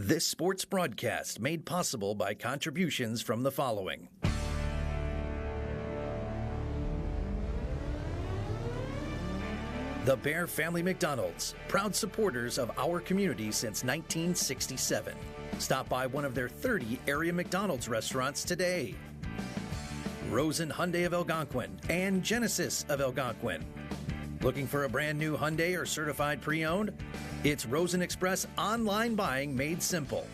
This sports broadcast made possible by contributions from the following. The Bear Family McDonald's, proud supporters of our community since 1967. Stop by one of their 30 area McDonald's restaurants today. Rosen Hyundai of Algonquin and Genesis of Algonquin. Looking for a brand new Hyundai or certified pre-owned? It's Rosen Express online buying made simple.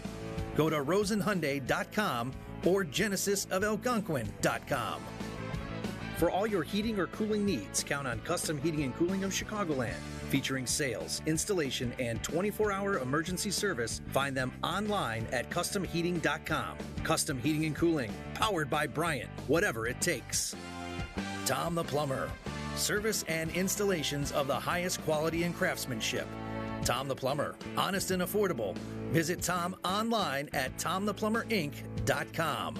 Go to rosenhyundai.com or genesisofelgonquin.com. For all your heating or cooling needs, count on Custom Heating and Cooling of Chicagoland. Featuring sales, installation, and 24-hour emergency service, find them online at customheating.com. Custom Heating and Cooling, powered by Bryant, whatever it takes. Tom the Plumber, service and installations of the highest quality and craftsmanship. Tom the Plumber, honest and affordable. Visit Tom online at tomtheplumberinc.com.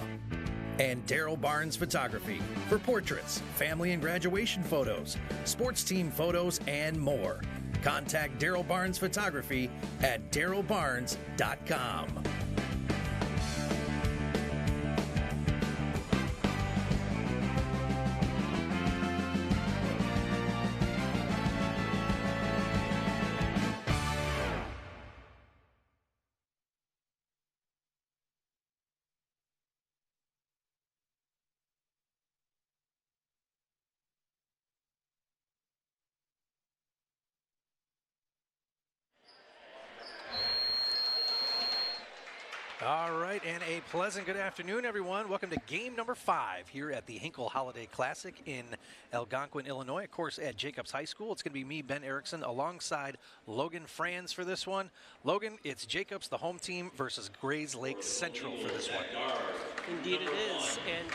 And Daryl Barnes Photography for portraits, family and graduation photos, sports team photos, and more. Contact Daryl Barnes Photography at darylbarnes.com. All right, and a pleasant good afternoon, everyone. Welcome to game number 5 here at the Hinkle Holiday Classic in Algonquin, Illinois. Of course, at Jacobs High School. It's going to be me, Ben Erickson, alongside Logan Franz for this one. Logan, it's Jacobs, the home team, versus Grayslake Central for this one. Indeed it is, and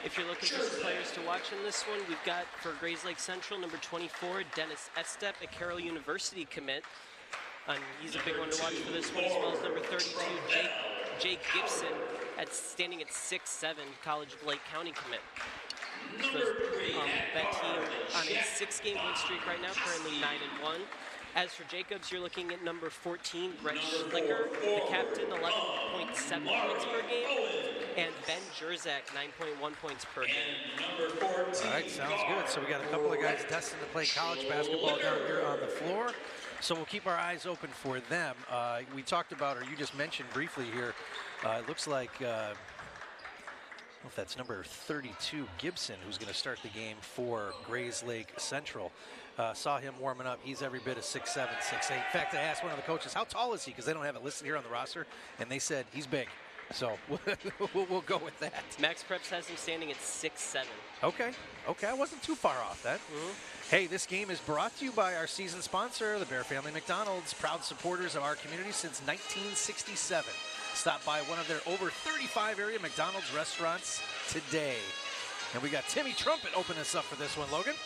if you're looking for some players to watch in this one, we've got for Grayslake Central, number 24, Dennis Estep, a Carroll University commit. He's a big one to watch for this one, as well as number 32, Jake Gibson, standing at 6'7", college of Lake County commit. So that team on a 6-game win streak right now, currently 9-1. As for Jacobs, you're looking at number 14, Brett Schlicker, the captain, 11.7 points per game, and Ben Jerzak, 9.1 points per game. All right, sounds good. So we got a couple of guys destined to play college basketball down here on the floor. So we'll keep our eyes open for them. We talked about, or you just mentioned briefly here, it looks like, I don't know if that's number 32, Gibson, who's going to start the game for Grayslake Central. Saw him warming up. He's every bit of 6'7", 6'8". In fact, I asked one of the coaches, how tall is he? Because they don't have it listed here on the roster. And they said, he's big. So we'll go with that. Max Preps has him standing at 6'7". Okay, I wasn't too far off that. Hey, this game is brought to you by our season sponsor, the Bear Family McDonald's, proud supporters of our community since 1967. Stop by one of their over 35 area McDonald's restaurants today. And we got Timmy Trumpet opening us up for this one, Logan.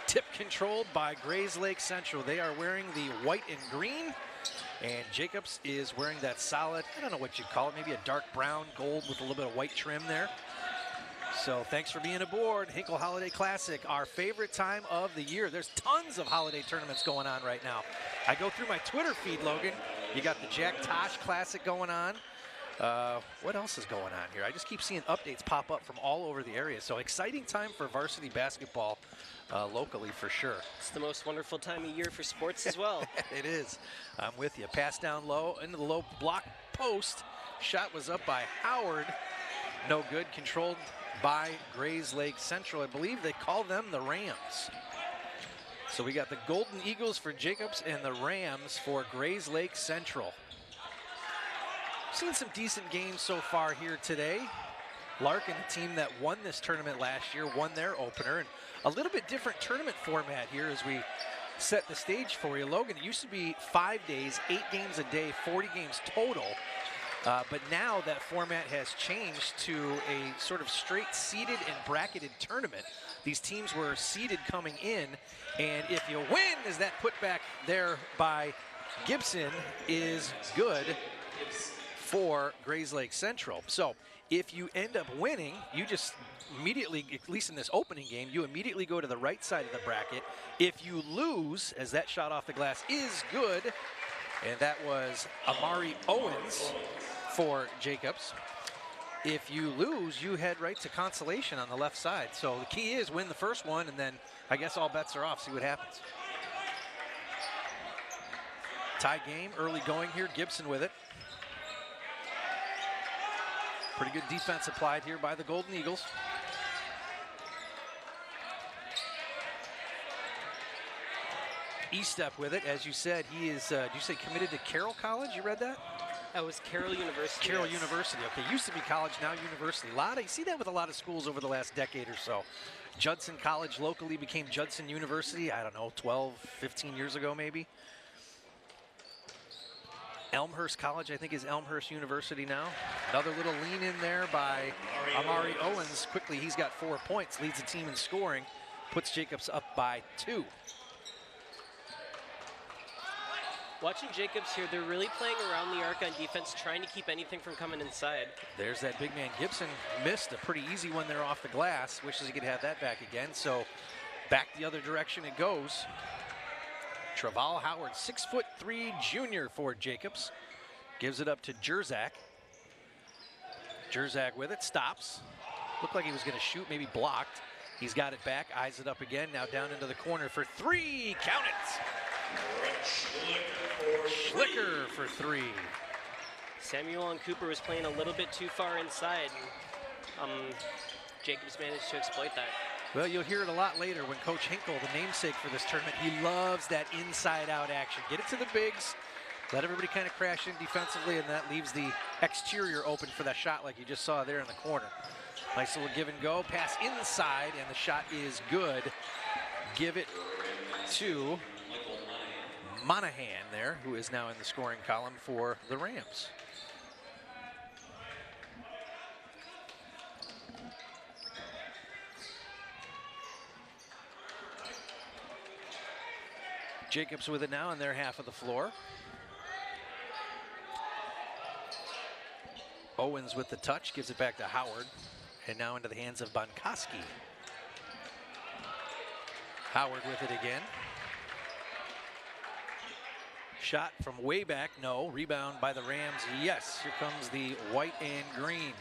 Tip controlled by Grayslake Central. They are wearing the white and green. And Jacobs is wearing that solid, I don't know what you'd call it, maybe a dark brown gold with a little bit of white trim there. So thanks for being aboard. Hinkle Holiday Classic, our favorite time of the year. There's tons of holiday tournaments going on right now. I go through my Twitter feed, Logan. You got the Jack Tosh Classic going on. What else is going on here? I just keep seeing updates pop up from all over the area. So exciting time for varsity basketball locally for sure. It's the most wonderful time of year for sports as well. It is. I'm with you. Pass down low into the low block post. Shot was up by Howard. No good. Controlled by Grayslake Central. I believe they call them the Rams. So we got the Golden Eagles for Jacobs and the Rams for Grayslake Central. Seen some decent games so far here today. Larkin, the team that won this tournament last year, won their opener. And a little bit different tournament format here as we set the stage for you. Logan, it used to be 5 days, 8 games a day, 40 games total. But now that format has changed to a sort of straight seeded and bracketed tournament. These teams were seeded coming in, and if you win, as that putback there by Gibson is good for Grayslake Central. So if you end up winning, you just immediately, at least in this opening game, you immediately go to the right side of the bracket. If you lose, as that shot off the glass is good, And that was Amari Owens for Jacobs. If you lose, you head right to consolation on the left side. So the key is win the first one, and then I guess all bets are off. See what happens. Tie game, early going here. Gibson with it. Pretty good defense applied here by the Golden Eagles. E-Step with it. As you said, he is, did you say committed to Carroll College? You read that? That was Carroll University. Carroll University. Okay, used to be college, now university. You see that with a lot of schools over the last decade or so. Judson College locally became Judson University, I don't know, 12, 15 years ago maybe. Elmhurst College, I think, is Elmhurst University now. Another little lean in there by Amari Owens. Quickly, he's got 4 points, leads the team in scoring, puts Jacobs up by 2. Watching Jacobs here, they're really playing around the arc on defense, trying to keep anything from coming inside. There's that big man. Gibson missed a pretty easy one there off the glass. Wishes he could have that back again. So back the other direction it goes. Traval Howard, 6'3" junior for Jacobs. Gives it up to Jerzak. Jerzak with it, stops. Looked like he was gonna shoot, maybe blocked. He's got it back, eyes it up again. Now down into the corner for 3, count it. Schlicker for 3. Samuel and Cooper was playing a little bit too far inside, and Jacobs managed to exploit that. Well, you'll hear it a lot later when Coach Hinkle, the namesake for this tournament, he loves that inside-out action. Get it to the bigs, let everybody kind of crash in defensively, and that leaves the exterior open for that shot like you just saw there in the corner. Nice little give and go, pass inside, and the shot is good. Give it to Monahan there, who is now in the scoring column for the Rams. Jacobs with it now on their half of the floor. Owens with the touch, gives it back to Howard, and now into the hands of Bonkoski. Howard with it again. Shot from way back, no. Rebound by the Rams, yes. Here comes the white and green.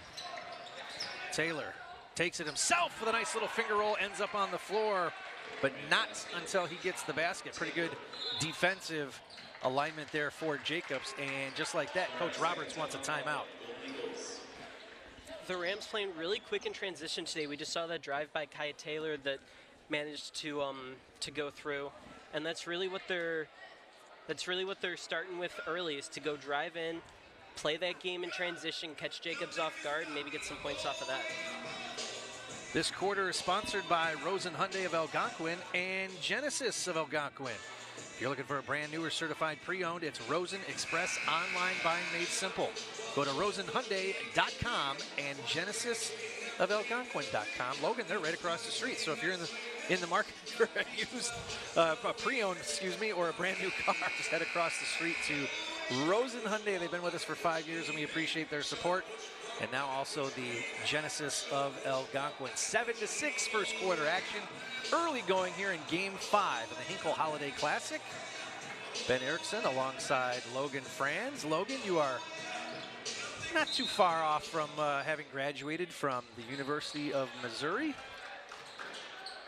Taylor takes it himself with a nice little finger roll, ends up on the floor, but not until he gets the basket. Pretty good defensive alignment there for Jacobs, and just like that, Coach Roberts wants a timeout. The Rams playing really quick in transition today. We just saw that drive by Kaya Taylor that managed to go through, and that's really what they're starting with early, is to go drive in, play that game in transition, catch Jacobs off guard, and maybe get some points off of that. This quarter is sponsored by Rosen Hyundai of Algonquin and Genesis of Algonquin. If you're looking for a brand new or certified pre-owned, it's Rosen Express Online Buying Made Simple. Go to rosenhyundai.com and genesisofalgonquin.com. Logan, they're right across the street. So if you're in the market for a used, a pre-owned, or a brand new car, just head across the street to Rosen Hyundai. They've been with us for 5 years, and we appreciate their support. And now also the Genesis of Algonquin. 7-6 first quarter action. Early going here in Game 5 of the Hinkle Holiday Classic. Ben Erickson alongside Logan Franz. Logan, you are not too far off from having graduated from the University of Missouri.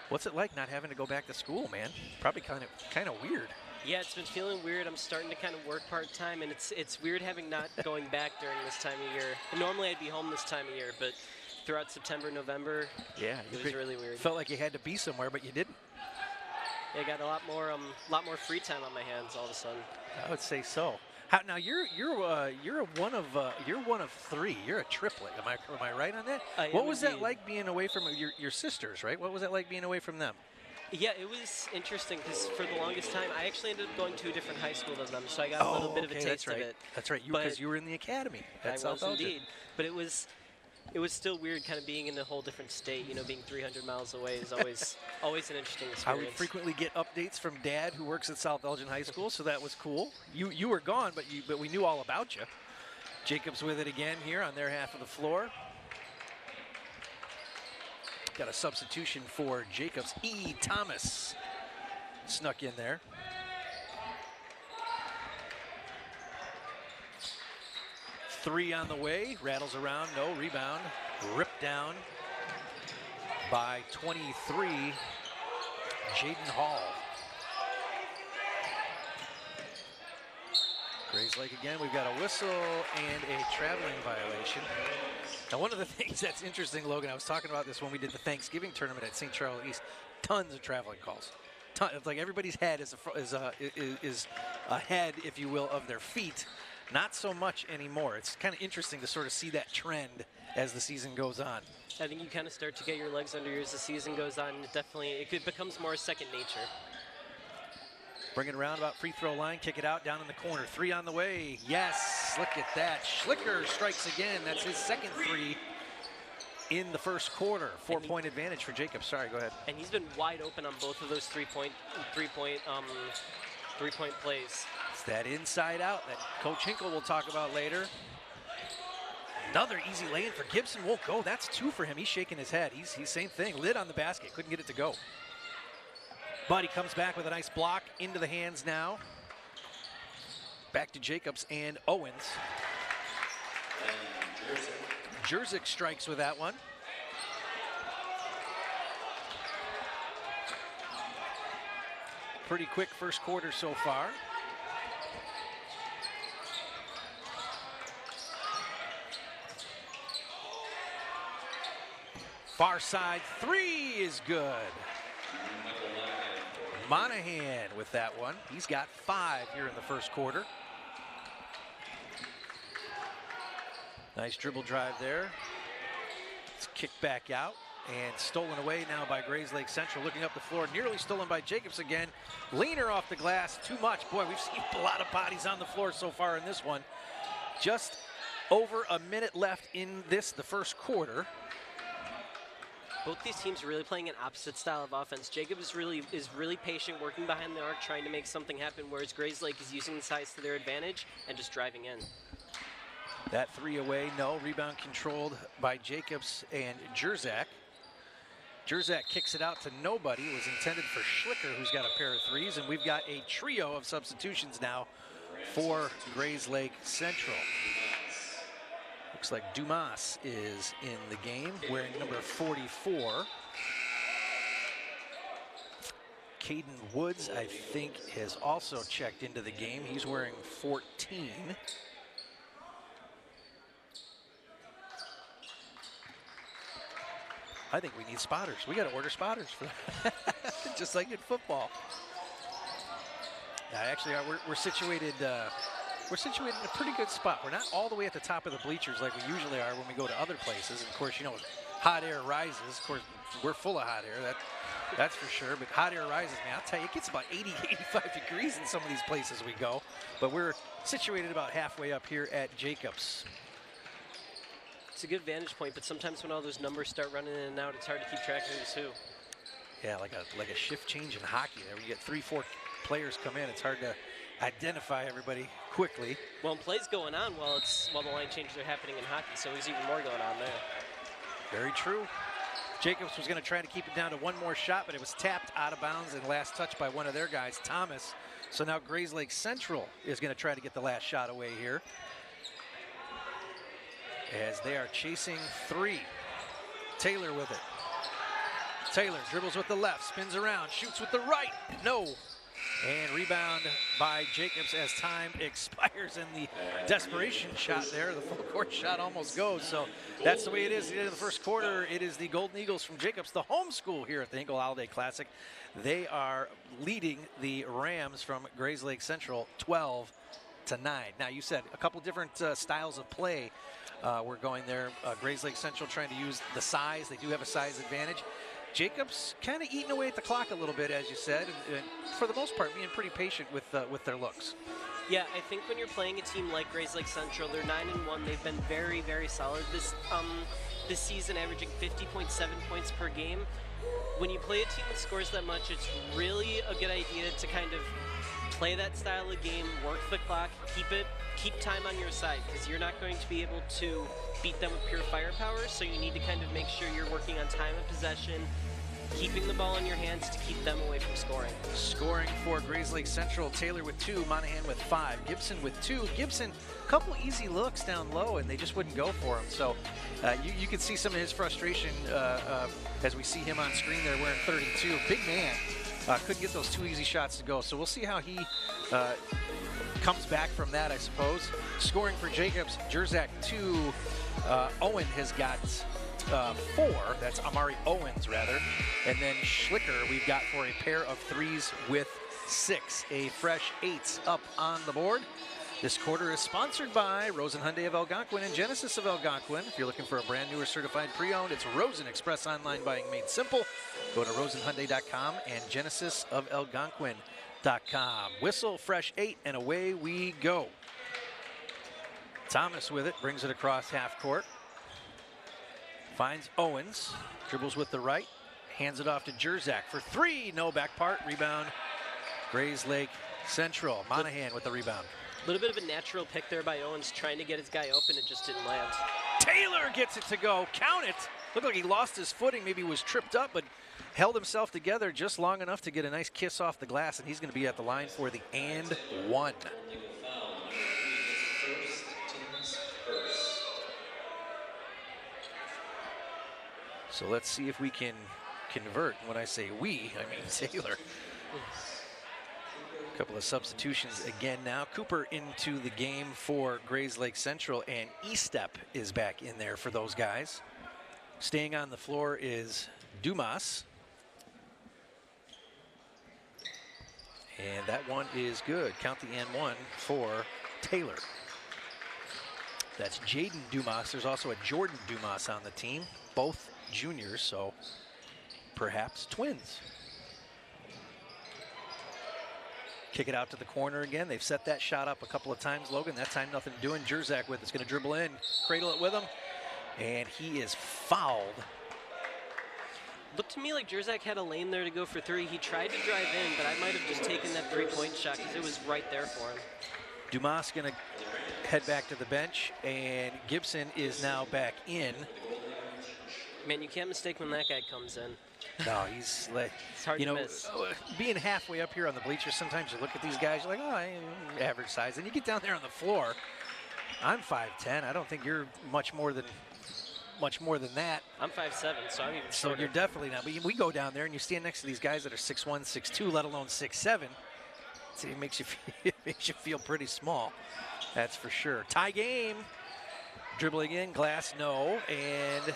What's it like not having to go back to school, man? Probably kind of weird. Yeah, it's been feeling weird. I'm starting to kind of work part-time, and it's weird having not going back during this time of year. And normally I'd be home this time of year, but throughout September, November, yeah, it was really weird. Felt like you had to be somewhere, but you didn't. Yeah, I got a lot more free time on my hands all of a sudden. I would say so. Now you're one of 3. You're a triplet. Am I right on that? What was that like being away from your sisters? Right? What was that like being away from them? Yeah, it was interesting because for the longest time, I actually ended up going to a different high school than them, so I got a little bit of a taste of it. That's right. Because you were in the academy at South Elgin. Indeed. But it was still weird, kind of being in a whole different state. You know, being 300 miles away is always an interesting experience. I would frequently get updates from Dad, who works at South Elgin High School, so that was cool. You were gone, but we knew all about you. Jacobs with it again here on their half of the floor. Got a substitution for Jacobs. E. Thomas snuck in there. Three on the way, rattles around, no rebound, ripped down by 23, Jaden Hall. Grayslake again, we've got a whistle and a traveling violation. Now, one of the things that's interesting, Logan, I was talking about this when we did the Thanksgiving tournament at St. Charles East, tons of traveling calls. It's like everybody's head is ahead, if you will, of their feet. Not so much anymore. It's kind of interesting to sort of see that trend as the season goes on. I think you kind of start to get your legs under you as the season goes on. It becomes more second nature. Bring it around about free throw line, kick it out, down in the corner. Three on the way. Yes, look at that. Schlicker strikes again. That's his second three in the first quarter. 4-point advantage for Jacobs. Sorry, go ahead. And he's been wide open on both of those three-point plays. It's that inside out that Coach Hinkle will talk about later. Another easy lay-in for Gibson. Won't go. That's two for him. He's shaking his head. He's same thing. Lid on the basket. Couldn't get it to go. But he comes back with a nice block into the hands now. Back to Jacobs and Owens. Jerzyk strikes with that one. Pretty quick first quarter so far. Far side three is good. Monahan with that one. He's got 5 here in the first quarter. Nice dribble drive there. It's kicked back out and stolen away now by Grayslake Central. Looking up the floor, nearly stolen by Jacobs again. Leaner off the glass, too much. Boy, we've seen a lot of bodies on the floor so far in this one. Just over a minute left in the first quarter. Both these teams are really playing an opposite style of offense. Jacobs is really patient, working behind the arc, trying to make something happen, whereas Grayslake is using the size to their advantage and just driving in. That three away, no. Rebound controlled by Jacobs and Jerzyk. Jerzyk kicks it out to nobody. It was intended for Schlicker, who's got a pair of threes, and we've got a trio of substitutions now for Grayslake Central. Looks like Dumas is in the game, wearing number 44. Caden Woods, I think, has also checked into the game. He's wearing 14. I think we need spotters. We got to order spotters for that, just like in football. Yeah, actually, we're situated. We're situated in a pretty good spot. We're not all the way at the top of the bleachers like we usually are when we go to other places. And of course, you know, hot air rises. Of course, we're full of hot air. That's for sure. But hot air rises, man. I'll tell you, it gets about 80, 85 degrees in some of these places we go. But we're situated about halfway up here at Jacobs. It's a good vantage point, but sometimes when all those numbers start running in and out, it's hard to keep track of who's who. Yeah, like a shift change in hockey. There, you get 3-4 players come in. It's hard to identify everybody quickly. Well, and plays going on while the line changes are happening in hockey, so there's even more going on there. Very true. Jacobs was going to try to keep it down to one more shot, but it was tapped out of bounds and last touch by one of their guys, Thomas. So now Grayslake Central is going to try to get the last shot away here, as they are chasing three. Taylor with it. Taylor dribbles with the left, spins around, shoots with the right. No. And rebound by Jacobs as time expires, and the desperation shot there, the full court shot almost goes. So that's the way it is at the end of the first quarter. It is the Golden Eagles from Jacobs, the home school here at the Hinkle Holiday Classic. They are leading the Rams from Grayslake Central 12-9. Now, you said a couple different styles of play were going there. Grayslake Central trying to use the size. They do have a size advantage. Jacobs kind of eating away at the clock a little bit, as you said, and for the most part being pretty patient with their looks. Yeah, I think when you're playing a team like Grayslake Central, they're 9-1. They've been very, very solid this season, averaging 50.7 points per game. When you play a team that scores that much, it's really a good idea to kind of play that style of game, work the clock, keep time on your side, because you're not going to be able to beat them with pure firepower. So you need to kind of make sure you're working on time of possession, keeping the ball in your hands to keep them away from scoring. Scoring for Grayslake Central, Taylor with 2, Monahan with 5, Gibson with 2. Gibson, a couple easy looks down low, and they just wouldn't go for him. So you can see some of his frustration as we see him on screen there wearing 32. Big man, couldn't get those 2 easy shots to go. So we'll see how he comes back from that, I suppose. Scoring for Jacobs, Jerzak 2, Owen has got 4, that's Amari Owens rather, and then Schlicker we've got for a pair of 3s with 6, a fresh 8 up on the board. This quarter is sponsored by Rosen Hyundai of Algonquin and Genesis of Algonquin. If you're looking for a brand new or certified pre-owned, it's Rosen Express online buying made simple. Go to rosenhyundai.com and genesisofalgonquin.com. Whistle, fresh 8, and away we go. Thomas with it, brings it across half court. Finds Owens, dribbles with the right, hands it off to Jerzak for 3, no back part, rebound, Grayslake Central. Monahan with the rebound. A little bit of a natural pick there by Owens, trying to get his guy open, it just didn't land. Taylor gets it to go, count it. Looked like he lost his footing, maybe was tripped up, but held himself together just long enough to get a nice kiss off the glass, and he's gonna be at the line for the and 1. So let's see if we can convert. When I say we, I mean Taylor. A couple of substitutions again now. Cooper into the game for Grayslake Central, and Estep is back in there for those guys. Staying on the floor is Dumas. And that one is good. Count the N1 for Taylor. That's Jaden Dumas. There's also a Jordan Dumas on the team. Both juniors, so perhaps twins. Kick it out to the corner again. They've set that shot up a couple of times, Logan. That time nothing doing. Jerzak with it's going to dribble in, cradle it with him, and he is fouled. Looked to me like Jerzak had a lane there to go for 3. He tried to drive in, but I might have just taken that 3-point shot because it was right there for him. Dumas going to head back to the bench, and Gibson is now back in. Man, you can't mistake when that guy comes in. No, he's like, it's hard to miss. Being halfway up here on the bleachers, sometimes you look at these guys, you're like, oh, I'm average size. And you get down there on the floor, I'm 5'10". I don't think you're much more than that. I'm 5'7", so I'm even shorter. So you're definitely not. But we go down there and you stand next to these guys that are 6'1", 6'2", let alone 6'7". So it makes you feel pretty small. That's for sure. Tie game. Dribbling in, Glass, no, and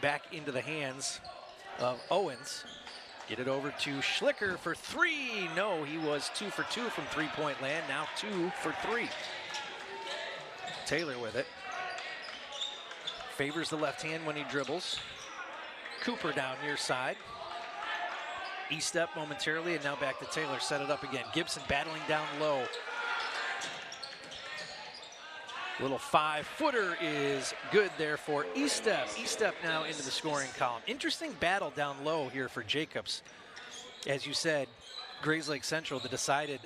back into the hands of Owens. Get it over to Schlicker for 3. No, he was 2 for 2 from 3-point land. Now 2 for 3. Taylor with it. Favors the left hand when he dribbles. Cooper down near side. E-step momentarily, and now back to Taylor. Set it up again. Gibson battling down low. Little 5-footer is good there for E-step. E-step now into the scoring column. Interesting battle down low here for Jacobs. As you said, Grayslake Central, the decided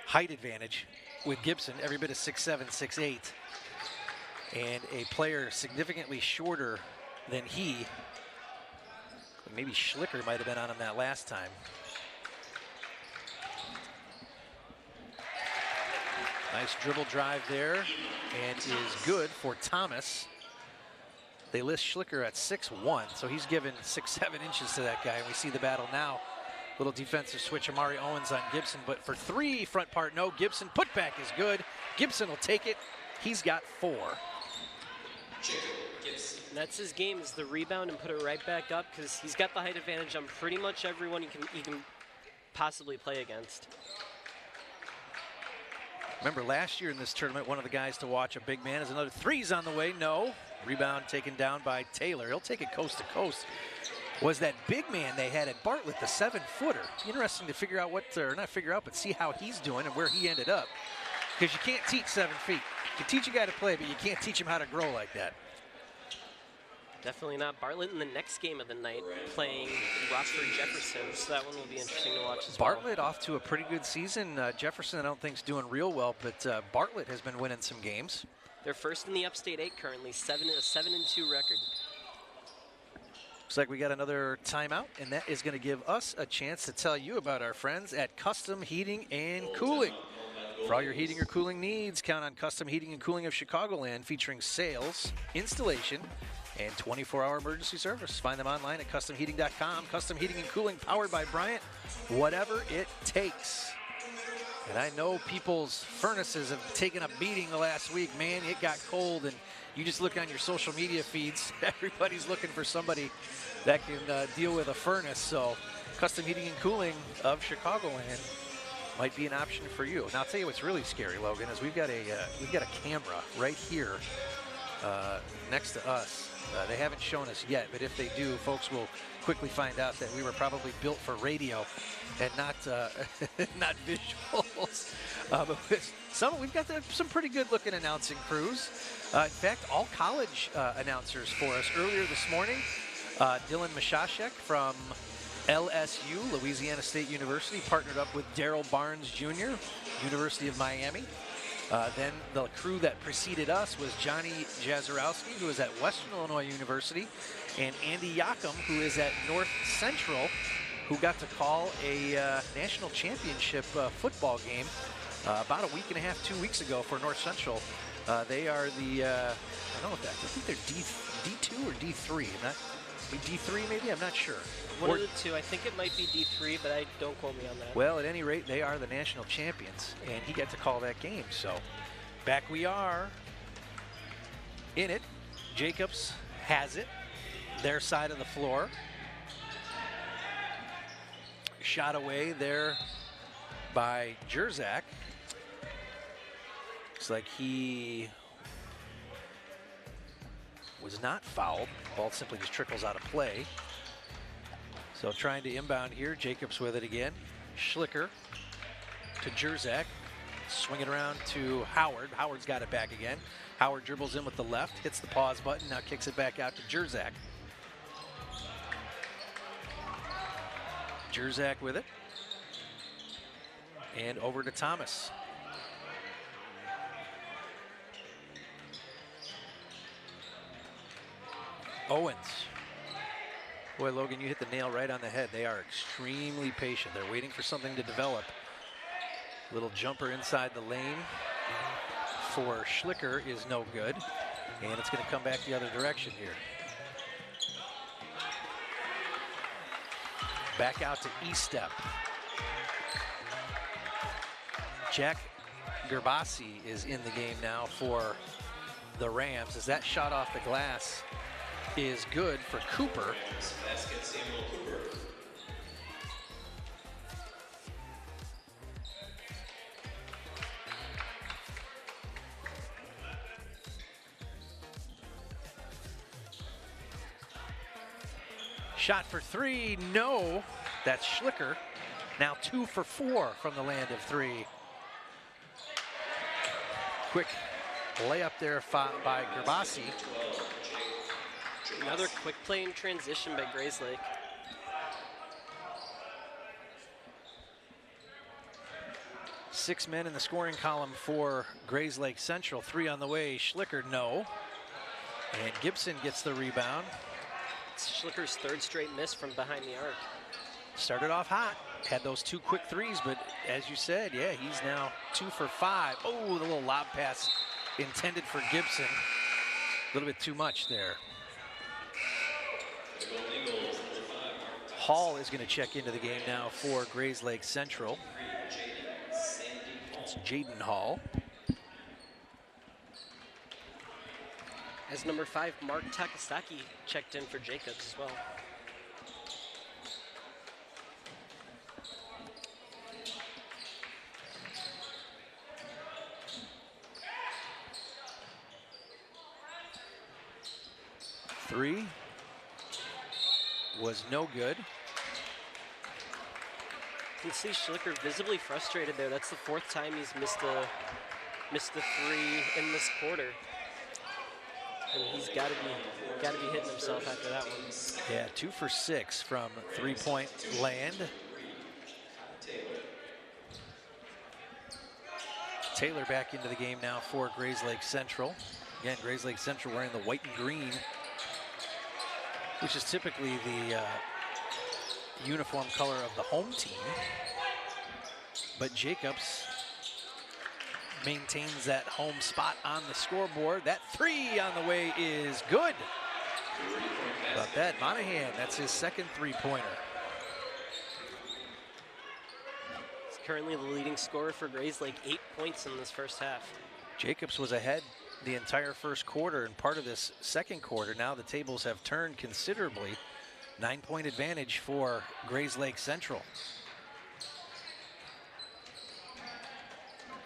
height advantage with Gibson, every bit of 6'7", 6'8". And a player significantly shorter than he. Maybe Schlicker might have been on him that last time. Nice dribble drive there, and is good for Thomas. They list Schlicker at 6'1", so he's given 6'7" inches to that guy, and we see the battle now. Little defensive switch, Amari Owens on Gibson, but for 3, front part, no. Gibson, putback is good. Gibson will take it. He's got 4. That's his game, is the rebound and put it right back up, because he's got the height advantage on pretty much everyone he can possibly play against. Remember last year in this tournament, one of the guys to watch, a big man, is another 3's on the way. No. Rebound taken down by Taylor. He'll take it coast to coast. Was that big man they had at Bartlett, the 7-footer. Interesting to figure out or not figure out, but see how he's doing and where he ended up. Because you can't teach 7 feet. You can teach a guy to play, but you can't teach him how to grow like that. Definitely not. Bartlett in the next game of the night playing Rockford Jefferson, so that one will be interesting to watch as well. Bartlett off to a pretty good season. Jefferson I don't think is doing real well, but Bartlett has been winning some games. They're first in the Upstate 8 currently, a 7-2 record. Looks like we got another timeout, and that is going to give us a chance to tell you about our friends at Custom Heating and Cooling. For all your heating or cooling needs, count on Custom Heating and Cooling of Chicagoland, featuring sales, installation, and 24-hour emergency service. Find them online at customheating.com. Custom Heating and Cooling, powered by Bryant, whatever it takes. And I know people's furnaces have taken a beating the last week. Man, it got cold, and you just look on your social media feeds, everybody's looking for somebody that can deal with a furnace. So Custom Heating and Cooling of Chicagoland might be an option for you. Now, I'll tell you what's really scary, Logan, is we've got a camera right here next to us. They haven't shown us yet, but if they do, folks will quickly find out that we were probably built for radio and not not visuals. But we've got some pretty good-looking announcing crews. In fact, all college announcers for us earlier this morning. Dylan Mashashek from LSU, Louisiana State University, partnered up with Daryl Barnes Jr., University of Miami. Then the crew that preceded us was Johnny Jazarowski, who is at Western Illinois University, and Andy Yakum, who is at North Central, who got to call a national championship football game about a week and a half, 2 weeks ago for North Central. They are the, I don't know if that, I think they're D2 or D3. D3 maybe, I'm not sure. One of the two. I think it might be D3, but don't quote me on that. Well, at any rate, they are the national champions, and he got to call that game. So back we are in it. Jacobs has it, their side of the floor. Shot away there by Jerzak. Looks like he was not fouled. Ball simply just trickles out of play. So trying to inbound here, Jacobs with it again. Schlicker to Jerzak. Swing it around to Howard. Howard's got it back again. Howard dribbles in with the left, hits the pause button, now kicks it back out to Jerzak. Jerzak with it. And over to Thomas. Owens. Boy, Logan, you hit the nail right on the head. They are extremely patient. They're waiting for something to develop. Little jumper inside the lane for Schlicker is no good. And it's going to come back the other direction here. Back out to E-step. Jack Gerbasi is in the game now for the Rams, as that shot off the glass is good for Cooper. Shot for three, no. That's Schlicker. Now 2 for 4 from the land of three. Quick layup there by Gerbasi. Another quick play in transition by Grayslake. Six men in the scoring column for Grayslake Central. 3 on the way. Schlicker, no. And Gibson gets the rebound. It's Schlicker's 3rd straight miss from behind the arc. Started off hot. Had those 2 quick threes, but as you said, yeah, he's now 2 for 5. Oh, the little lob pass intended for Gibson. A little bit too much there. Hall is going to check into the game now for Grayslake Central. It's Jaden Hall. As number 5, Mark Takasaki checked in for Jacobs as well. Three was no good. You can see Schlicker visibly frustrated there. That's the 4th time he's missed a 3 in this quarter. And he's got to be hitting himself after that one. Yeah, 2 for 6 from 3-point land. Taylor back into the game now for Grayslake Central. Again, Grayslake Central wearing the white and green which is typically the uniform color of the home team. But Jacobs maintains that home spot on the scoreboard. That three on the way is good. How about that? Monahan, that's his second three-pointer. He's currently the leading scorer for Grayslake, 8 points in this first half. Jacobs was ahead the entire first quarter and part of this second quarter. Now the tables have turned considerably. 9-point advantage for Grayslake Central.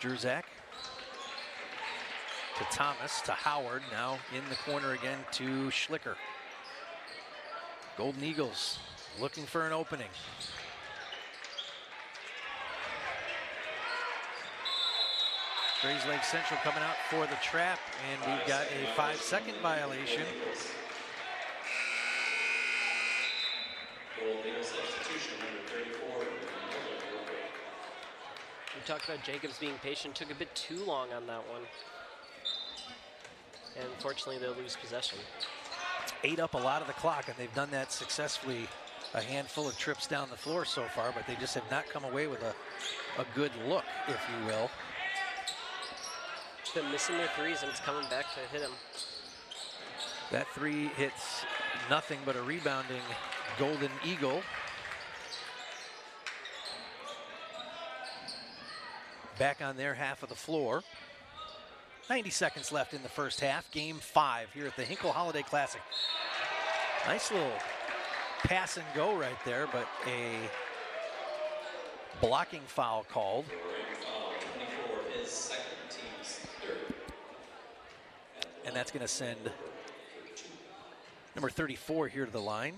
Jerzak to Thomas, to Howard, now in the corner again to Schlicker. Golden Eagles looking for an opening. Grayslake Central coming out for the trap, and we've got a 5-second violation. We talked about Jacobs being patient, took a bit too long on that one. And unfortunately, they'll lose possession. Ate up a lot of the clock, and they've done that successfully a handful of trips down the floor so far, but they just have not come away with a good look, if you will. Been missing their threes, and it's coming back to hit them. That three hits nothing but a rebounding Golden Eagle. Back on their half of the floor. 90 seconds left in the first half. Game 5 here at the Hinkle Holiday Classic. Nice little pass and go right there, but a blocking foul called. And that's going to send number 34 here to the line.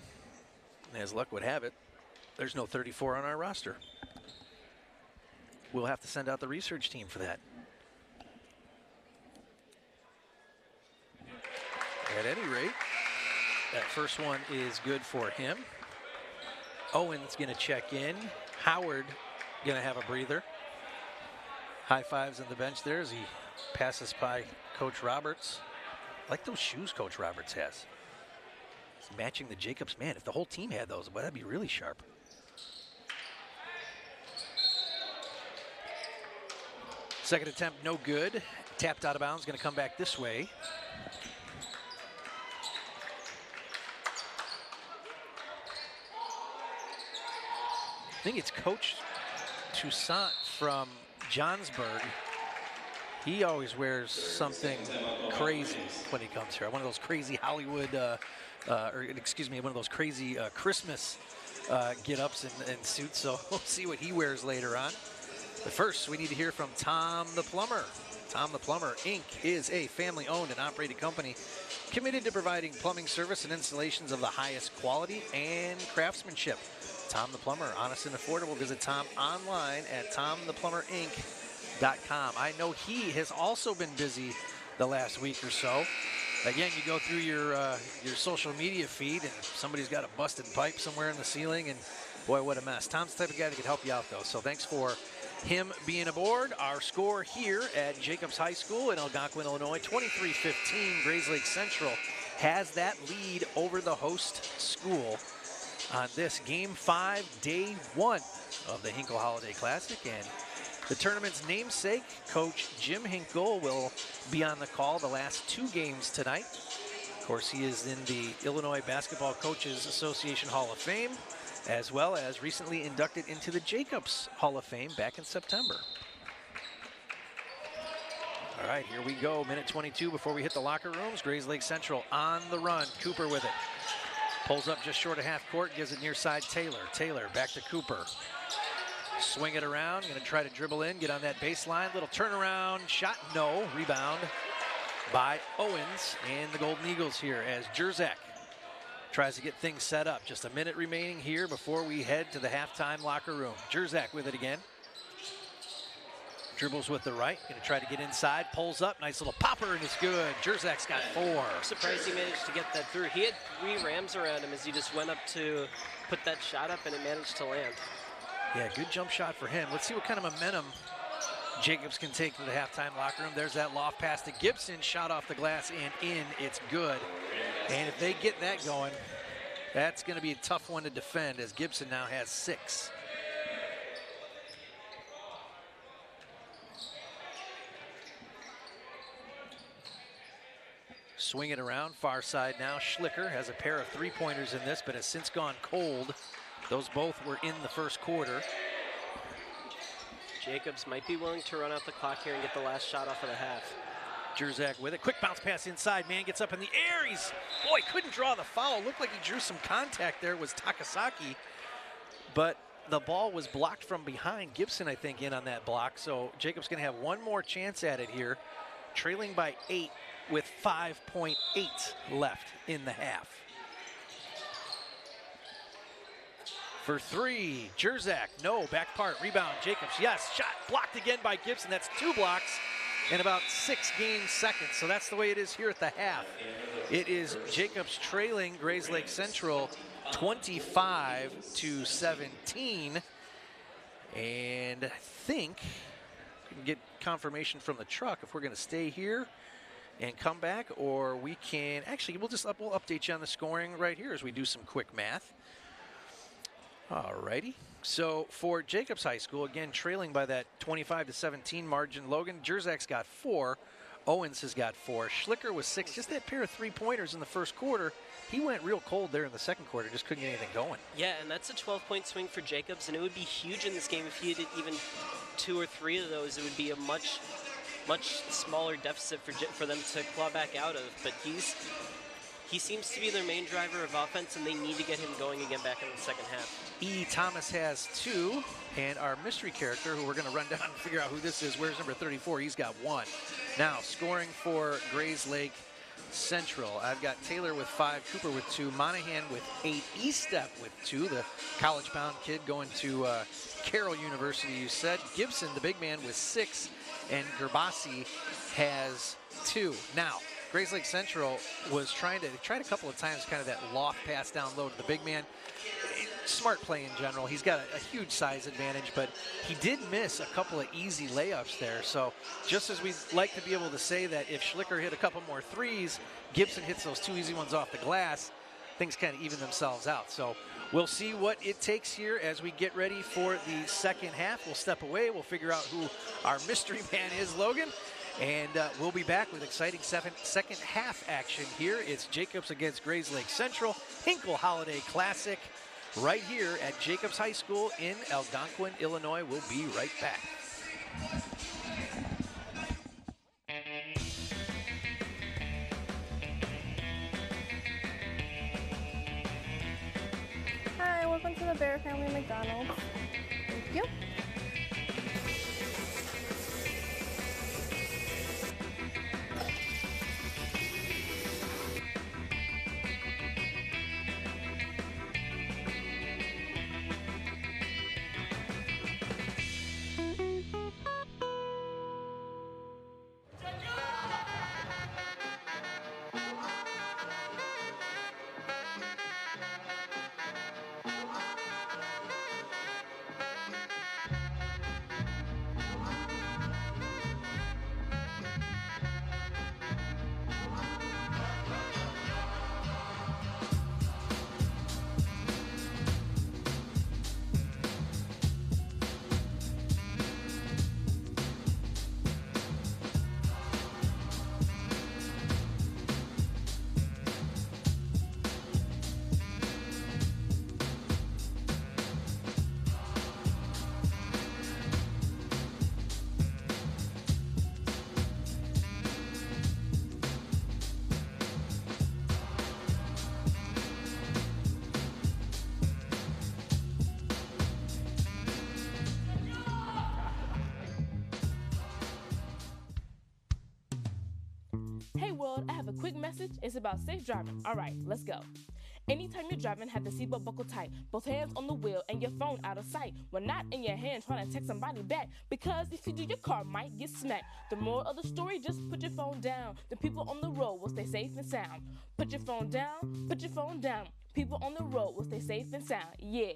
And as luck would have it, there's no 34 on our roster. We'll have to send out the research team for that. At any rate, that first one is good for him. Owen's going to check in. Howard going to have a breather. High fives on the bench there as he passes by Coach Roberts. I like those shoes Coach Roberts has. It's matching the Jacobs. Man, if the whole team had those, well, that'd be really sharp. Second attempt, no good. Tapped out of bounds, going to come back this way. I think it's Coach Toussaint from Johnsburg. He always wears something crazy when he comes here. One of those crazy Hollywood, or excuse me, one of those crazy Christmas get-ups and suits. So we'll see what he wears later on. But first, we need to hear from Tom the Plumber. Tom the Plumber, Inc. is a family-owned and operated company committed to providing plumbing service and installations of the highest quality and craftsmanship. Tom the Plumber, honest and affordable. Visit Tom online at tomtheplumberinc.com. I know he has also been busy the last week or so. Again, you go through your social media feed and somebody's got a busted pipe somewhere in the ceiling, and boy, what a mess. Tom's the type of guy that can help you out, though. So thanks for him being aboard. Our score here at Jacobs High School in Algonquin, Illinois, 23-15. Grayslake Central has that lead over the host school on this Game 5, Day 1 of the Hinkle Holiday Classic. And the tournament's namesake, Coach Jim Hinkle, will be on the call the last 2 games tonight. Of course, he is in the Illinois Basketball Coaches Association Hall of Fame, as well as recently inducted into the Jacobs Hall of Fame back in September. All right, here we go. Minute 22 before we hit the locker rooms. Grayslake Central on the run. Cooper with it. Pulls up just short of half court, gives it near side Taylor. Taylor back to Cooper. Swing it around, gonna try to dribble in, get on that baseline. Little turnaround, shot, no. Rebound by Owens and the Golden Eagles here as Jerzak tries to get things set up. Just a minute remaining here before we head to the halftime locker room. Jerzak with it again. Dribbles with the right, gonna try to get inside, pulls up, nice little popper, and it's good. Jerzak's got 4. I'm surprised he managed to get that through. He had 3 Rams around him as he just went up to put that shot up, and it managed to land. Yeah, good jump shot for him. Let's see what kind of momentum Jacobs can take to the halftime locker room. There's that loft pass to Gibson, shot off the glass and in, it's good. And if they get that going, That's going to be a tough one to defend as Gibson now has 6. Swing it around, far side now. Schlicker has a pair of 3-pointers in this, but has since gone cold. Those both were in the first quarter. Jacobs might be willing to run out the clock here and get the last shot off of the half. Jerzak with it. Quick bounce pass inside. Man gets up in the air. Boy, couldn't draw the foul. Looked like he drew some contact there, was Takasaki. But the ball was blocked from behind. Gibson, I think, in on that block. So Jacobs going to have one more chance at it here. Trailing by 8 with 5.8 left in the half. For 3, Jerzak, no, back part, rebound, Jacobs, yes, shot blocked again by Gibson. That's 2 blocks in about 6 game seconds. So that's the way it is here at the half. It is Jacobs trailing Grayslake Central 25-17. And I think we can get confirmation from the truck if we're going to stay here and come back, or we can, actually, we'll update you on the scoring right here as we do some quick math. Alrighty, so for Jacobs High School, again, trailing by that 25-17 margin, Logan, Jerzak's got 4, Owens has got 4, Schlicker was 6, just that pair of 3-pointers in the first quarter. He went real cold there in the second quarter, just couldn't get anything going. Yeah, and that's a 12-point swing for Jacobs, and it would be huge in this game if he did even 2 or 3 of those. It would be a much smaller deficit for them to claw back out of, but he seems to be their main driver of offense, and they need to get him going again back in the second half. E. Thomas has 2, and our mystery character, who we're going to run down and figure out who this is, where's number 34, he's got 1. Now, scoring for Grayslake Central, I've got Taylor with 5, Cooper with 2, Monahan with 8, E-Step with 2, the college-bound kid going to Carroll University, you said. Gibson, the big man, with 6, and Gerbasi has 2. Now, Grayslake Central was tried a couple of times, kind of that loft pass down low to the big man. Smart play in general. He's got a huge size advantage, but he did miss a couple of easy layups there. So just as we like to be able to say that if Schlicker hit a couple more threes, Gibson hits those 2 easy ones off the glass, things kind of even themselves out. So we'll see what it takes here as we get ready for the second half. We'll step away. We'll figure out who our mystery man is, Logan. And we'll be back with exciting second half action here. It's Jacobs against Grayslake Central, Hinkle Holiday Classic, right here at Jacobs High School in Algonquin, Illinois. We'll be right back. Hi, welcome to the Bear Family McDonald's. Thank you. Hey world, I have a quick message. It's about safe driving. All right, let's go. Anytime you're driving, have the seatbelt buckled tight. Both hands on the wheel and your phone out of sight. When not in your hand trying to text somebody back. Because if you do, your car might get smacked. The moral of the story, just put your phone down. The people on the road will stay safe and sound. Put your phone down, put your phone down. People on the road will stay safe and sound. Yeah.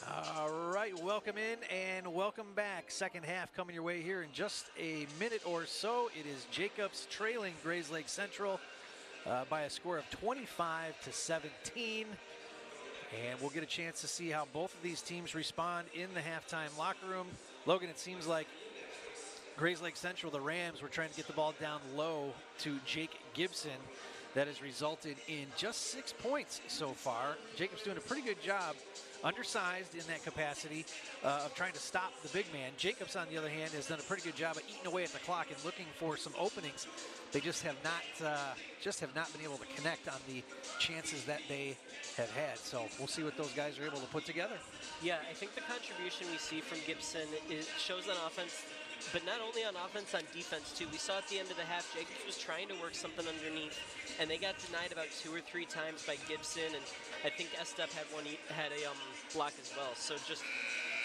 All right, welcome in and welcome back. Second half coming your way here in just a minute or so. It is Jacobs trailing Grayslake Central by a score of 25-17. And we'll get a chance to see how both of these teams respond in the halftime locker room. Logan, it seems like Grayslake Central, the Rams, were trying to get the ball down low to Jake Gibson. That has resulted in just 6 points so far. Jacob's doing a pretty good job, undersized in that capacity, of trying to stop the big man. Jacobs, on the other hand, has done a pretty good job of eating away at the clock and looking for some openings. They just have not been able to connect on the chances that they have had. So we'll see what those guys are able to put together. Yeah, I think the contribution we see from Gibson shows on offense, but not only on offense, on defense too. We saw at the end of the half, Jacobs was trying to work something underneath, and they got denied about 2 or 3 times by Gibson, and I think Estep had a block as well. So just,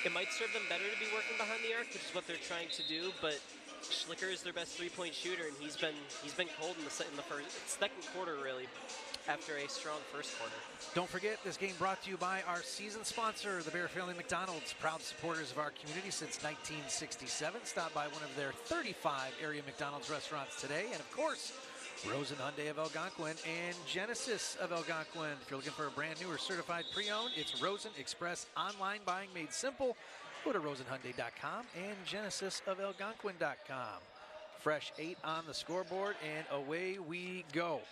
it might serve them better to be working behind the arc, which is what they're trying to do, but Schlicker is their best 3-point shooter, and he's been cold in the second quarter, really, after a strong first quarter. Don't forget, this game brought to you by our season sponsor, the Bear Family McDonald's, proud supporters of our community since 1967. Stop by one of their 35 area McDonald's restaurants today, and of course, Rosen Hyundai of Algonquin and Genesis of Algonquin. If you're looking for a brand new or certified pre-owned, it's Rosen Express online buying made simple. Go to rosenhyundai.com and genesisofalgonquin.com. Fresh 8 on the scoreboard, and away we go.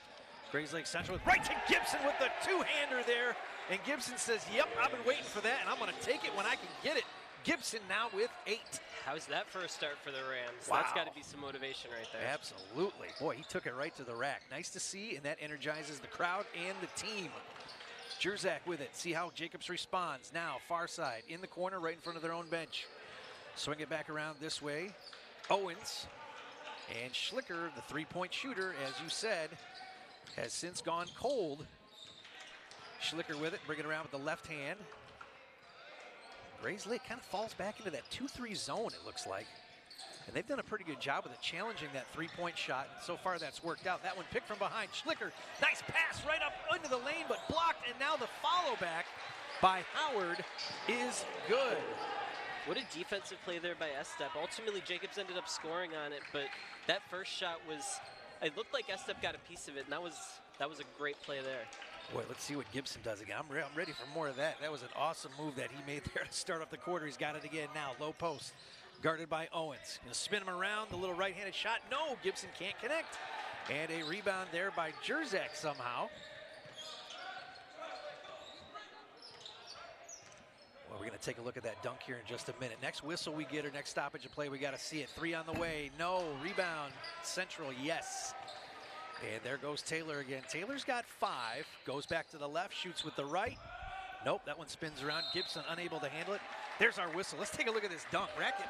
Grayslake Central right to Gibson with the two-hander there. And Gibson says, yep, I've been waiting for that, and I'm going to take it when I can get it. Gibson now with 8. How's that for a start for the Rams? Wow. That's got to be some motivation right there. Absolutely. Boy, he took it right to the rack. Nice to see, and that energizes the crowd and the team. Jerzak with it. See how Jacobs responds. Now, far side, in the corner, right in front of their own bench. Swing it back around this way. Owens and Schlicker, the 3-point shooter, as you said, has since gone cold. Schlicker with it, bring it around with the left hand. Grayslake kind of falls back into that 2-3 zone, it looks like. And they've done a pretty good job with it, challenging that 3-point shot. So far, that's worked out. That one picked from behind. Schlicker, nice pass right up into the lane, but blocked. And now the follow back by Howard is good. What a defensive play there by Estep. Ultimately, Jacobs ended up scoring on it, but that first shot was, it looked like Estep got a piece of it, and that was a great play there. Boy, let's see what Gibson does again. I'm ready for more of that. That was an awesome move that he made there to start off the quarter. He's got it again now. Low post, guarded by Owens. Gonna spin him around, the little right-handed shot. No, Gibson can't connect. And a rebound there by Jerzak somehow. Well, we're gonna take a look at that dunk here in just a minute. Next whistle we get, or next stoppage of play, we gotta see it. 3 on the way, no. Rebound, Central, yes. And there goes Taylor again. Taylor's got 5, goes back to the left, shoots with the right. Nope, that one spins around. Gibson unable to handle it. There's our whistle. Let's take a look at this dunk. Rack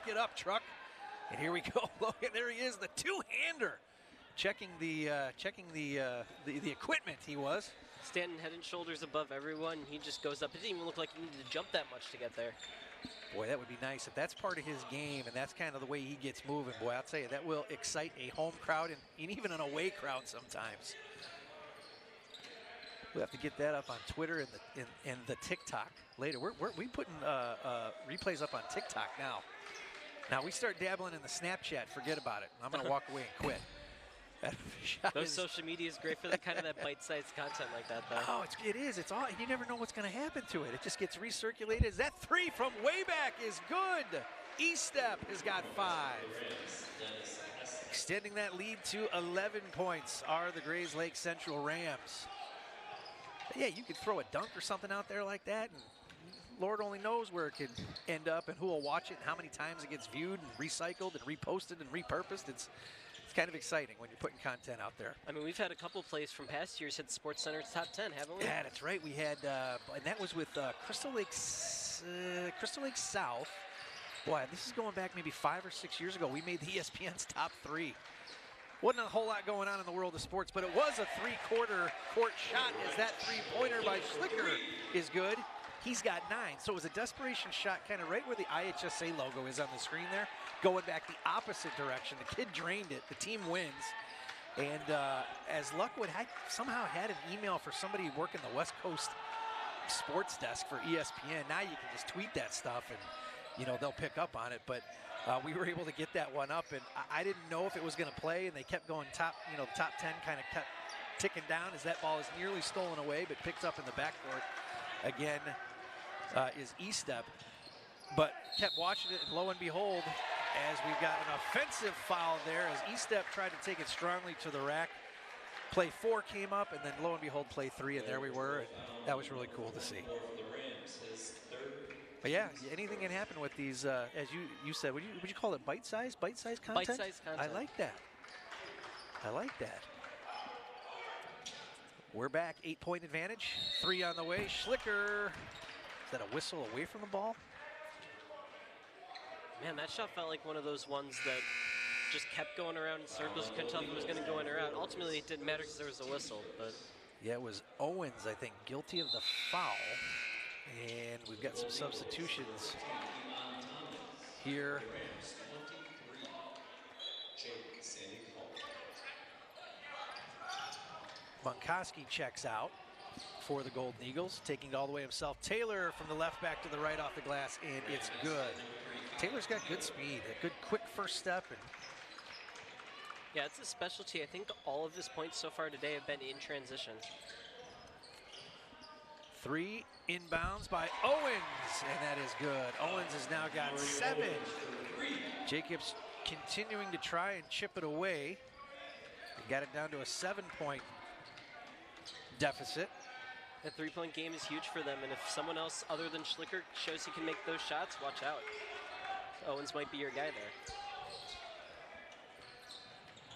it up, truck. And here we go. Look, there he is, the two-hander. Checking the equipment he was. Standing head and shoulders above everyone. He just goes up. It didn't even look like he needed to jump that much to get there. Boy, that would be nice if that's part of his game and that's kind of the way he gets moving. Boy, I'll tell you, that will excite a home crowd and even an away crowd sometimes. We'll have to get that up on Twitter and the TikTok later. We putting replays up on TikTok now. Now we start dabbling in the Snapchat, forget about it. I'm going to walk away and quit. Those social media is great for that kind of that bite-sized content like that, though. Oh, it is. It's all. You never know what's going to happen to it. It just gets recirculated. That 3 from way back is good. Estep has got 5. Extending that lead to 11 points are the Grayslake Central Rams. But yeah, you could throw a dunk or something out there like that, and Lord only knows where it could end up and who will watch it and how many times it gets viewed and recycled and reposted and repurposed. It's kind of exciting when you're putting content out there. I mean, we've had a couple plays from past years hit Sports Center's top 10, haven't we? Yeah, that's right. We had, and that was with Crystal Lake South. Boy, this is going back maybe 5 or 6 years ago. We made the ESPN's top 3. Wasn't a whole lot going on in the world of sports, but it was a 3-quarter court shot as that 3-pointer by Schlicker is good. He's got 9, so it was a desperation shot kind of right where the IHSA logo is on the screen there, going back the opposite direction. The kid drained it. The team wins. And as luck would, I somehow had an email for somebody working the West Coast sports desk for ESPN. Now you can just tweet that stuff and, you know, they'll pick up on it. But we were able to get that one up, and I didn't know if it was going to play, and they kept going top 10 kind of kept ticking down as that ball is nearly stolen away, but picked up in the backcourt. Again, is E-Step, but kept watching it, and lo and behold, as we've got an offensive foul there as E-Step tried to take it strongly to the rack. Play 4 came up, and then lo and behold, play 3, and there we were, and that was really cool to see. But yeah, anything can happen with these, as you said, would you call it bite-sized content? Bite-sized content. I like that. I like that. We're back, 8-point advantage, 3 on the way. Schlicker, is that a whistle away from the ball? Man, that shot felt like one of those ones that just kept going around in circles. You couldn't tell if it was going to go in or out. Ultimately, it didn't matter because there was a whistle. But yeah, it was Owens, I think, guilty of the foul. And we've got some substitutions here. Monkowski checks out for the Golden Eagles, taking it all the way himself. Taylor from the left back to the right off the glass, and it's good. Taylor's got good speed, a good quick first step. And yeah, it's a specialty. I think all of his points so far today have been in transition. 3 inbounds by Owens, and that is good. Owens has now got 7. Jacobs continuing to try and chip it away. They got it down to a 7-point deficit. The 3-point game is huge for them, and if someone else other than Schlicker shows he can make those shots, watch out. Owens might be your guy there.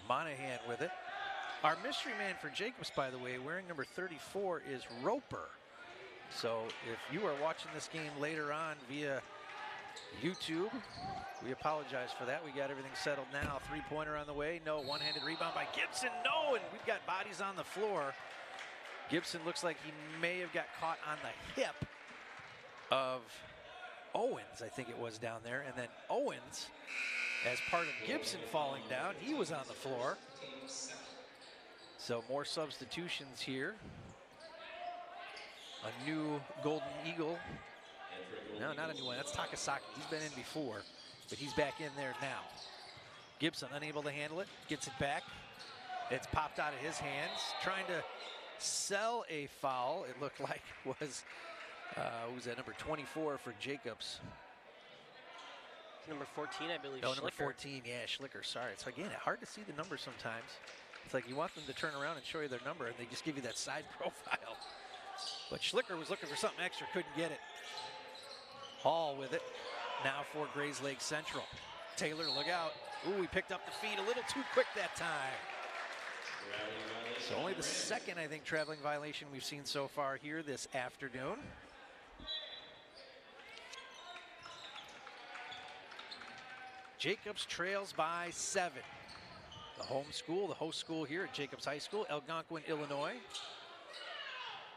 Monahan with it. Our mystery man for Jacobs, by the way, wearing number 34, is Roper. So if you are watching this game later on via YouTube, we apologize for that. We got everything settled now. 3-pointer on the way. No. One-handed rebound by Gibson. No. And we've got bodies on the floor. Gibson looks like he may have got caught on the hip of Owens, I think it was down there. And then Owens, as part of Gibson falling down, he was on the floor. So more substitutions here. A new Golden Eagle. No, not a new one. That's Takasaki. He's been in before, but he's back in there now. Gibson unable to handle it. Gets it back. It's popped out of his hands. Trying to sell a foul. It looked like was that number 24 for Jacobs. Number 14, I believe. No, Schlicker. number 14. Yeah, Schlicker. Sorry. So again, hard to see the numbers sometimes. It's like you want them to turn around and show you their number, and they just give you that side profile. But Schlicker was looking for something extra, couldn't get it. Hall with it. Now for Grayslake Central. Taylor, look out. Ooh, he picked up the feed a little too quick that time. So only the second, I think, traveling violation we've seen so far here this afternoon. Jacobs trails by 7. The host school here at Jacobs High School, Algonquin, Illinois.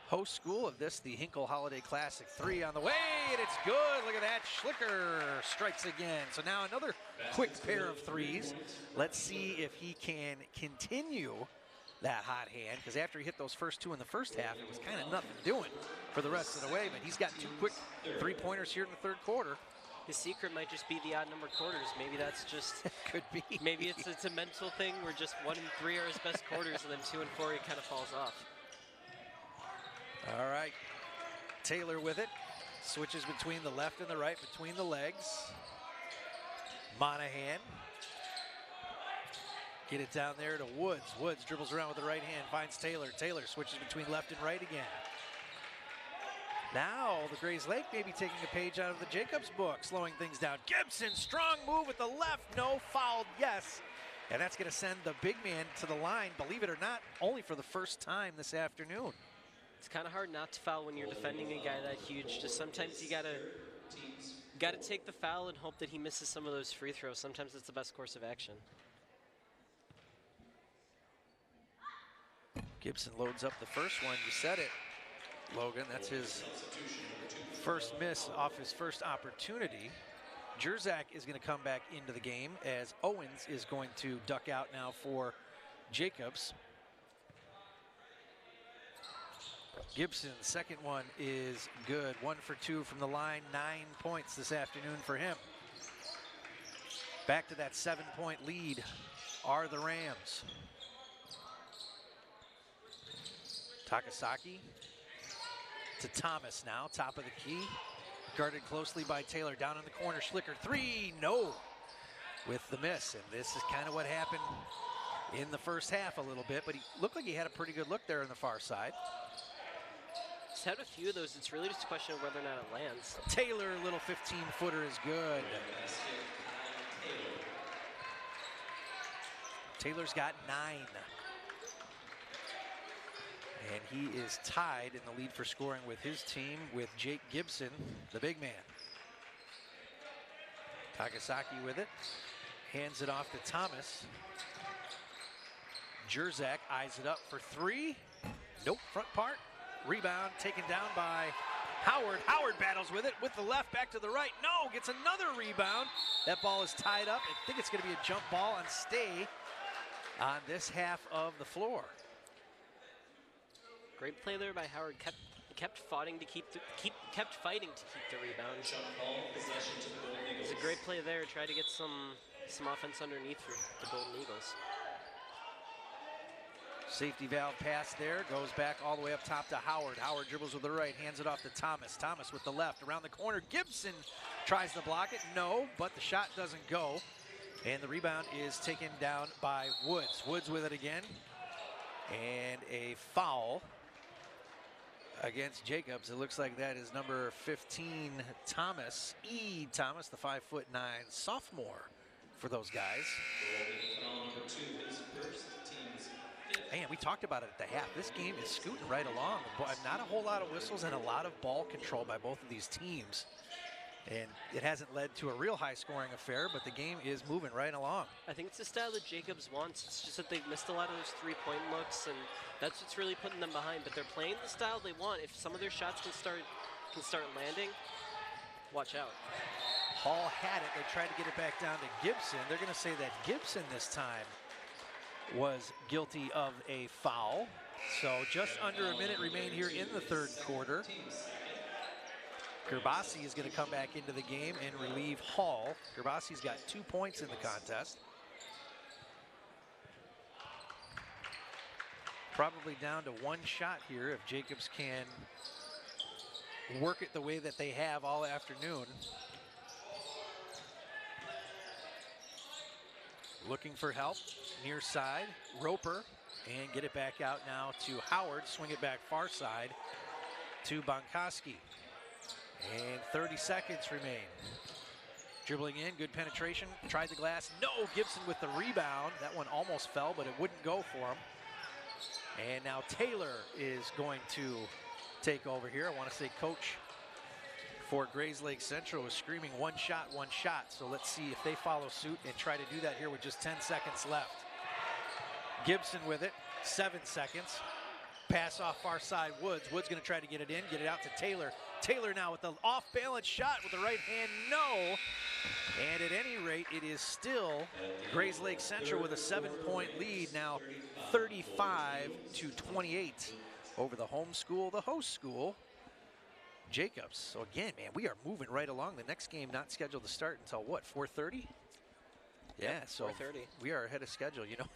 Host school of this, the Hinkle Holiday Classic. 3 on the way, and it's good. Look at that. Schlicker strikes again. So now another quick pair of threes. Let's see if he can continue that hot hand, because after he hit those first 2 in the first half, it was kind of nothing doing for the rest of the way. But he's got 2 quick 3-pointers here in the third quarter. His secret might just be the odd number quarters. Maybe that's just could be. Maybe it's a mental thing where just 1 and 3 are his best quarters, and then 2 and 4 he kind of falls off. All right, Taylor with it. Switches between the left and the right, between the legs. Monahan. Get it down there to Woods. Woods dribbles around with the right hand, finds Taylor. Taylor switches between left and right again. Now the Grayslake may be taking a page out of the Jacobs book, slowing things down. Gibson, strong move with the left. No, fouled, yes. And that's going to send the big man to the line, believe it or not, only for the first time this afternoon. It's kind of hard not to foul when you're defending a guy that huge. Just sometimes you gotta take the foul and hope that he misses some of those free throws. Sometimes it's the best course of action. Gibson loads up the first one. You said it, Logan. That's his first miss off his first opportunity. Jerzak is going to come back into the game as Owens is going to duck out now for Jacobs. Gibson, second one is good. 1 for 2 from the line. 9 points this afternoon for him. Back to that 7-point lead are the Rams. Takasaki to Thomas now, top of the key. Guarded closely by Taylor, down in the corner. Schlicker, 3, no, with the miss. And this is kind of what happened in the first half a little bit, but he looked like he had a pretty good look there on the far side. He's had a few of those. It's really just a question of whether or not it lands. Taylor, little 15-footer is good. Taylor's got 9. And he is tied in the lead for scoring with his team with Jake Gibson, the big man. Takasaki with it. Hands it off to Thomas. Jerzak eyes it up for 3. Nope, front part. Rebound taken down by Howard. Howard battles with it with the left, back to the right. No, gets another rebound. That ball is tied up. I think it's going to be a jump ball and stay on this half of the floor. Great play there by Howard. Kept fighting to keep the rebound. It's a great play there. Try to get some offense underneath for the Golden Eagles. Safety valve pass there, goes back all the way up top to Howard. Howard dribbles with the right, hands it off to Thomas. Thomas with the left, around the corner. Gibson tries to block it, no, but the shot doesn't go. And the rebound is taken down by Woods. Woods with it again. And a foul against Jacobs. It looks like that is number 15, Thomas. Thomas, the 5'9" sophomore for those guys. Man, we talked about it at the half. This game is scooting right along. Not a whole lot of whistles and a lot of ball control by both of these teams. And it hasn't led to a real high-scoring affair, but the game is moving right along. I think it's the style that Jacobs wants. It's just that they've missed a lot of those three-point looks, and that's what's really putting them behind. But they're playing the style they want. If some of their shots can start landing, watch out. Hall had it. They tried to get it back down to Gibson. They're going to say that Gibson this time was guilty of a foul. So just under a minute remain here in the third quarter. Gerbasi is going to come back into the game and relieve Hall. Gerbasi's got 2 points in the contest. Probably down to 1 shot here if Jacobs can work it the way that they have all afternoon. Looking for help, near side, Roper, and get it back out now to Howard. Swing it back far side to Bonkoski. And 30 seconds remain. Dribbling in, good penetration, tried the glass. No, Gibson with the rebound. That one almost fell, but it wouldn't go for him. And now Taylor is going to take over here. I want to say coach for Grayslake Central is screaming 1 shot, 1 shot. So let's see if they follow suit and try to do that here with just 10 seconds left. Gibson with it, 7 seconds. Pass off far side, Woods. Woods going to try to get it in, get it out to Taylor. Taylor now with the off-balance shot with the right hand, no. And at any rate, it is still Grayslake Central with a 7-point lead, now 35-28 over the home school, the host school, Jacobs. So again, man, we are moving right along. The next game not scheduled to start until what, 4:30? Yeah, so 4:30. We are ahead of schedule. You know,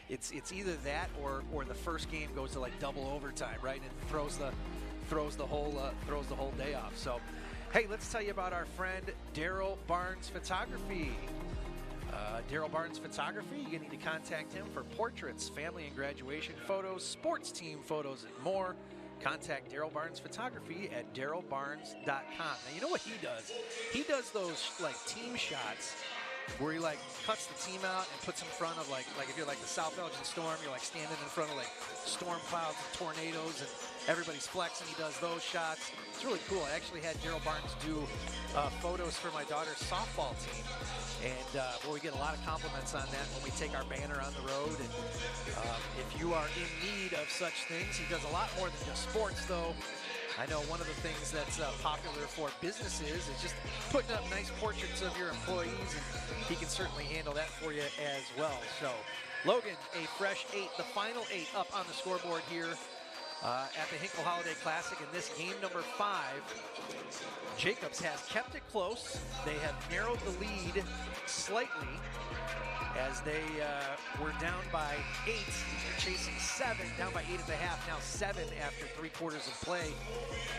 it's either that or the first game goes to like double overtime, right? And throws the whole day off. So, hey, let's tell you about our friend Daryl Barnes Photography. Daryl Barnes Photography, you need to contact him for portraits, family and graduation photos, sports team photos, and more. Contact Daryl Barnes Photography at darylbarnes.com. Now, you know what he does? He does those like team shots where he like cuts the team out and puts in front of like if you're like the South Elgin Storm, you're like standing in front of like storm clouds and tornadoes and everybody's flexing. He does those shots. It's really cool. I actually had Daryl Barnes do photos for my daughter's softball team, and we get a lot of compliments on that when we take our banner on the road. And if you are in need of such things, he does a lot more than just sports, though. I know one of the things that's popular for businesses is just putting up nice portraits of your employees, and he can certainly handle that for you as well. So, Logan, a fresh 8, the final 8 up on the scoreboard here at the Hinkle Holiday Classic in this game number 5. Jacobs has kept it close. They have narrowed the lead slightly as they were down by 8, chasing 7, down by 8 at the half, now 7 after 3 quarters of play.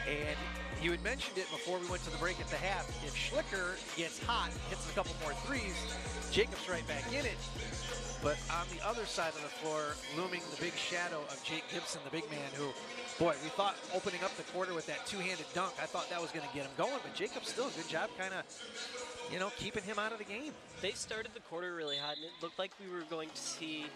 And you had mentioned it before we went to the break at the half. If Schlicker gets hot, hits a couple more threes, Jacobs right back in it. But on the other side of the floor, looming the big shadow of Jake Gibson, the big man who, boy, we thought opening up the quarter with that two-handed dunk, I thought that was going to get him going. But Jacobs still, good job kind of, you know, keeping him out of the game. They started the quarter really hot, and it looked like we were going to see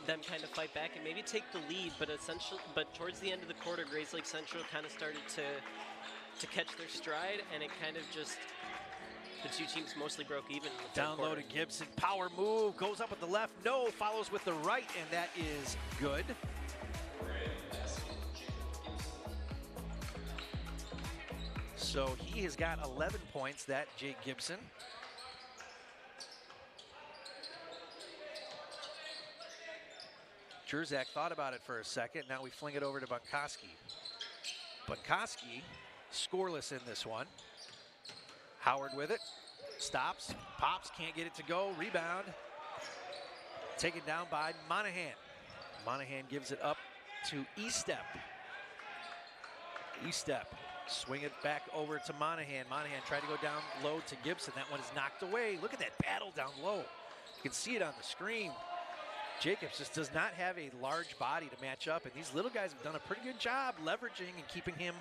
them kind of fight back and maybe take the lead. But towards the end of the quarter, Grayslake Central kind of started to catch their stride, and it kind of just, the two teams mostly broke even in the Down low to Gibson, power move, goes up with the left, no, follows with the right, and that is good. So he has got 11 points, that Jake Gibson. Jerzak thought about it for a second. Now we fling it over to Bunkoski. Bunkoski scoreless in this one. Howard with it, stops, pops, can't get it to go, rebound. Taken down by Monahan. Monahan gives it up to Estep. Estep, swing it back over to Monahan. Monahan tried to go down low to Gibson. That one is knocked away. Look at that battle down low. You can see it on the screen. Jacobs just does not have a large body to match up, and these little guys have done a pretty good job leveraging and keeping him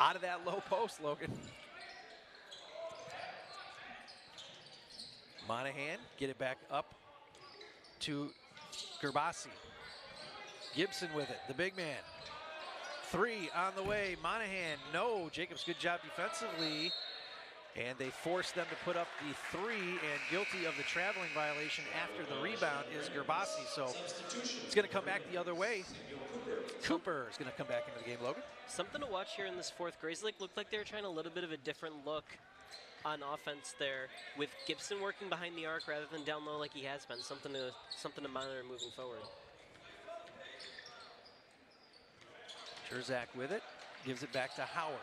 out of that low post, Logan. Monahan, get it back up to Gerbasi. Gibson with it, the big man. 3 on the way, Monahan, no. Jacobs, good job defensively. And they force them to put up the 3, and guilty of the traveling violation after the rebound is Gerbasi. So it's going to come back the other way. Cooper is going to come back into the game, Logan. Something to watch here in this fourth. Grayslake looked like they were trying a little bit of a different look on offense there, with Gibson working behind the arc rather than down low like he has been. Something to monitor moving forward. Jerzak with it, gives it back to Howard.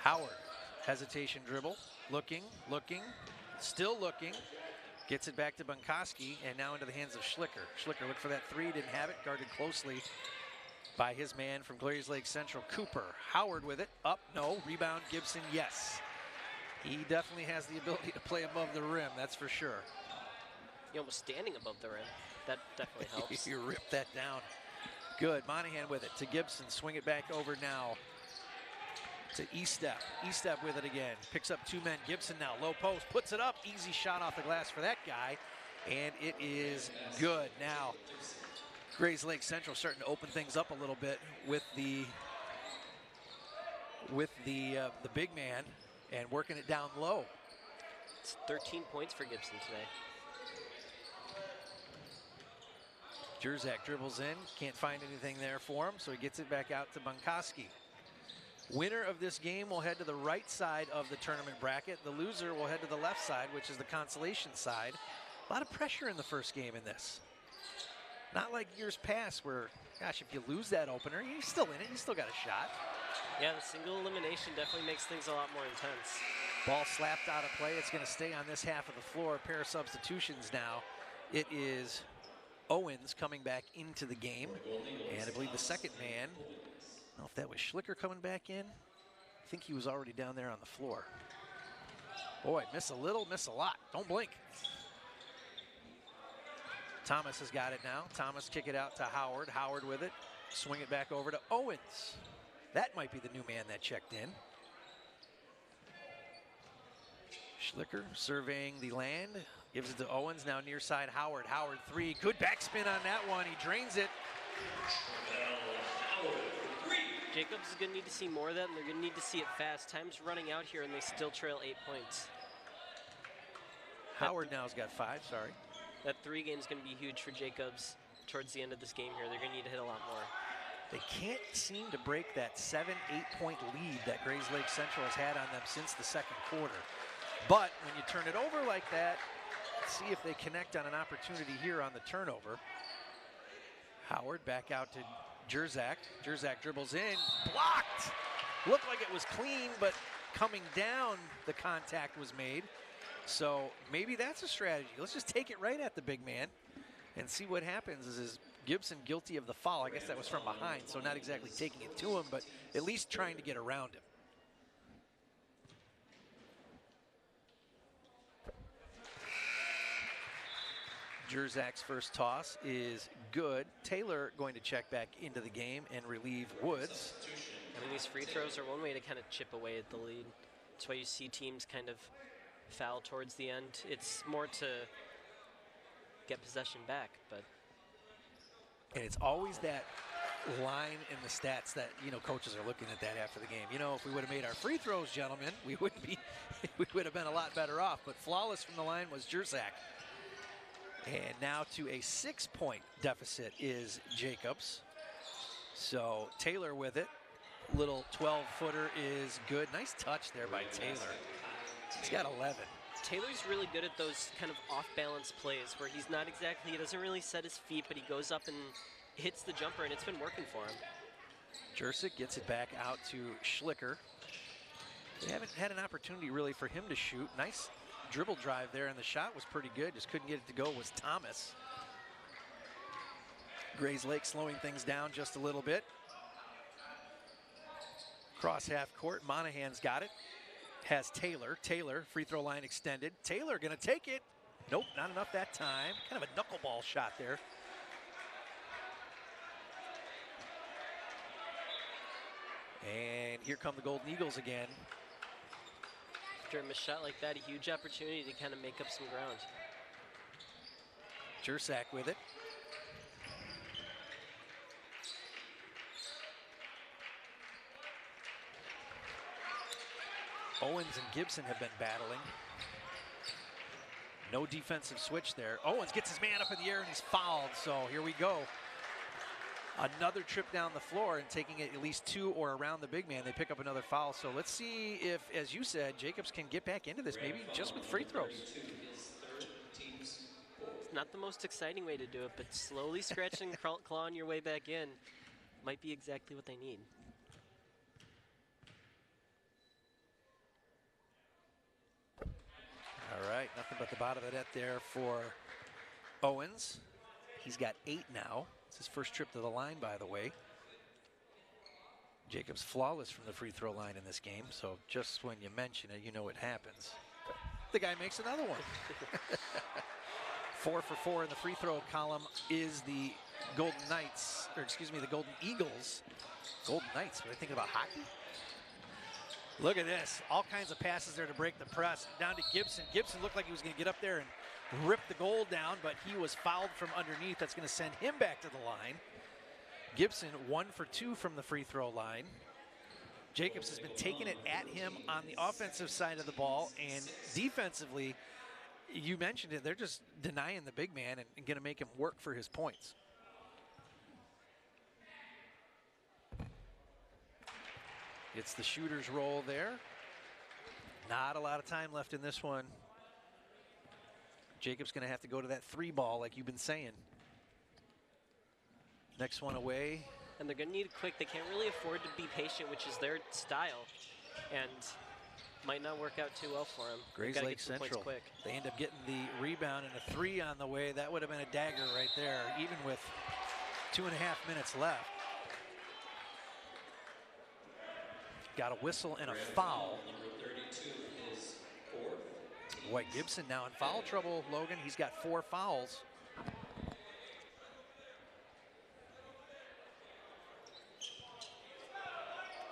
Howard, hesitation dribble, looking, still looking. Gets it back to Bunkoski, and now into the hands of Schlicker. Schlicker looked for that 3, didn't have it, guarded closely by his man from Grayslake Central, Cooper. Howard with it, up, no, rebound, Gibson, yes. He definitely has the ability to play above the rim, that's for sure. You're almost standing above the rim. That definitely helps. You ripped that down. Good, Monahan with it to Gibson, swing it back over now to Estep. Estep with it again, picks up 2 men. Gibson now, low post, puts it up, easy shot off the glass for that guy, and it is good. Now, Grayslake Central starting to open things up a little bit with the big man and working it down low. It's 13 points for Gibson today. Jerzak dribbles in, can't find anything there for him, so he gets it back out to Bunkoski. Winner of this game will head to the right side of the tournament bracket. The loser will head to the left side, which is the consolation side. A lot of pressure in the first game in this. Not like years past where, gosh, if you lose that opener, you're still in it, you still got a shot. Yeah, the single elimination definitely makes things a lot more intense. Ball slapped out of play. It's going to stay on this half of the floor. A pair of substitutions now. It is Owens coming back into the game. And I believe the second man, I don't know if that was Schlicker coming back in. I think he was already down there on the floor. Boy, miss a little, miss a lot. Don't blink. Thomas has got it now. Thomas kick it out to Howard. Howard with it. Swing it back over to Owens. That might be the new man that checked in. Schlicker surveying the land. Gives it to Owens, now near side Howard. Howard 3, good backspin on that one. He drains it. Jacobs is going to need to see more of that, and they're going to need to see it fast. Time's running out here, and they still trail 8 points. Howard now's got 5, sorry. That 3 game is going to be huge for Jacobs towards the end of this game here. They're going to need to hit a lot more. They can't seem to break that 7-8 point lead that Grayslake Central has had on them since the second quarter. But when you turn it over like that, let's see if they connect on an opportunity here on the turnover. Howard back out to Jerzak. Jerzak dribbles in, blocked. Looked like it was clean, but coming down, the contact was made. So maybe that's a strategy. Let's just take it right at the big man and see what happens. Is Gibson guilty of the foul? I guess that was from behind, so not exactly taking it to him, but at least trying to get around him. Jerzak's first toss is good. Taylor going to check back into the game and relieve Woods. I mean, these free throws are one way to kind of chip away at the lead. That's why you see teams kind of foul towards the end. It's more to get possession back, but. And it's always that line in the stats that, you know, coaches are looking at that after the game. You know, if we would have made our free throws, gentlemen, we would have been a lot better off. But flawless from the line was Jerzak. And now to a 6-point deficit is Jacobs. So Taylor with it. Little 12-footer is good. Nice touch there by Taylor. He's got 11. Taylor's really good at those kind of off-balance plays where he's not exactly, he doesn't really set his feet, but he goes up and hits the jumper, and it's been working for him. Jerzak gets it back out to Schlicker. They haven't had an opportunity really for him to shoot. Nice dribble drive there, and the shot was pretty good. Just couldn't get it to go was Thomas. Grayslake slowing things down just a little bit. Cross half court, Monahan's got it. Has Taylor. Taylor, free throw line extended. Taylor gonna take it. Nope, not enough that time. Kind of a knuckleball shot there. And here come the Golden Eagles again. After a missed shot like that, a huge opportunity to kind of make up some ground. Jerzak with it. Owens and Gibson have been battling. No defensive switch there. Owens gets his man up in the air and he's fouled, so here we go. Another trip down the floor and taking it at least 2 or around the big man. They pick up another foul, so let's see if, as you said, Jacobs can get back into this, maybe just with free throws. It's not the most exciting way to do it, but slowly scratching, clawing your way back in might be exactly what they need. All right, nothing but the bottom of the net there for Owens. He's got 8 now. It's his first trip to the line, by the way. Jacobs flawless from the free throw line in this game, so just when you mention it, you know it happens. The guy makes another one. 4 for 4 in the free throw column is the Golden Knights, or excuse me, the Golden Eagles. Golden Knights, what are you thinking about hockey? Look at this, all kinds of passes there to break the press. Down to Gibson. Gibson looked like he was gonna get up there and rip the goal down, but he was fouled from underneath. That's gonna send him back to the line. Gibson 1 for 2 from the free throw line. Jacobs has been taking it at him on the offensive side of the ball, and defensively, you mentioned it, they're just denying the big man and gonna make him work for his points. It's the shooter's roll there. Not a lot of time left in this one. Jacobs gonna have to go to that 3 ball like you've been saying. Next one away. And they're gonna need it quick. They can't really afford to be patient, which is their style, and might not work out too well for them. Grayslake Central, they end up getting the rebound and a 3 on the way. That would have been a dagger right there, even with 2.5 minutes left. Got a whistle and a foul. Boy, Gibson now in foul trouble, Logan. He's got 4 fouls.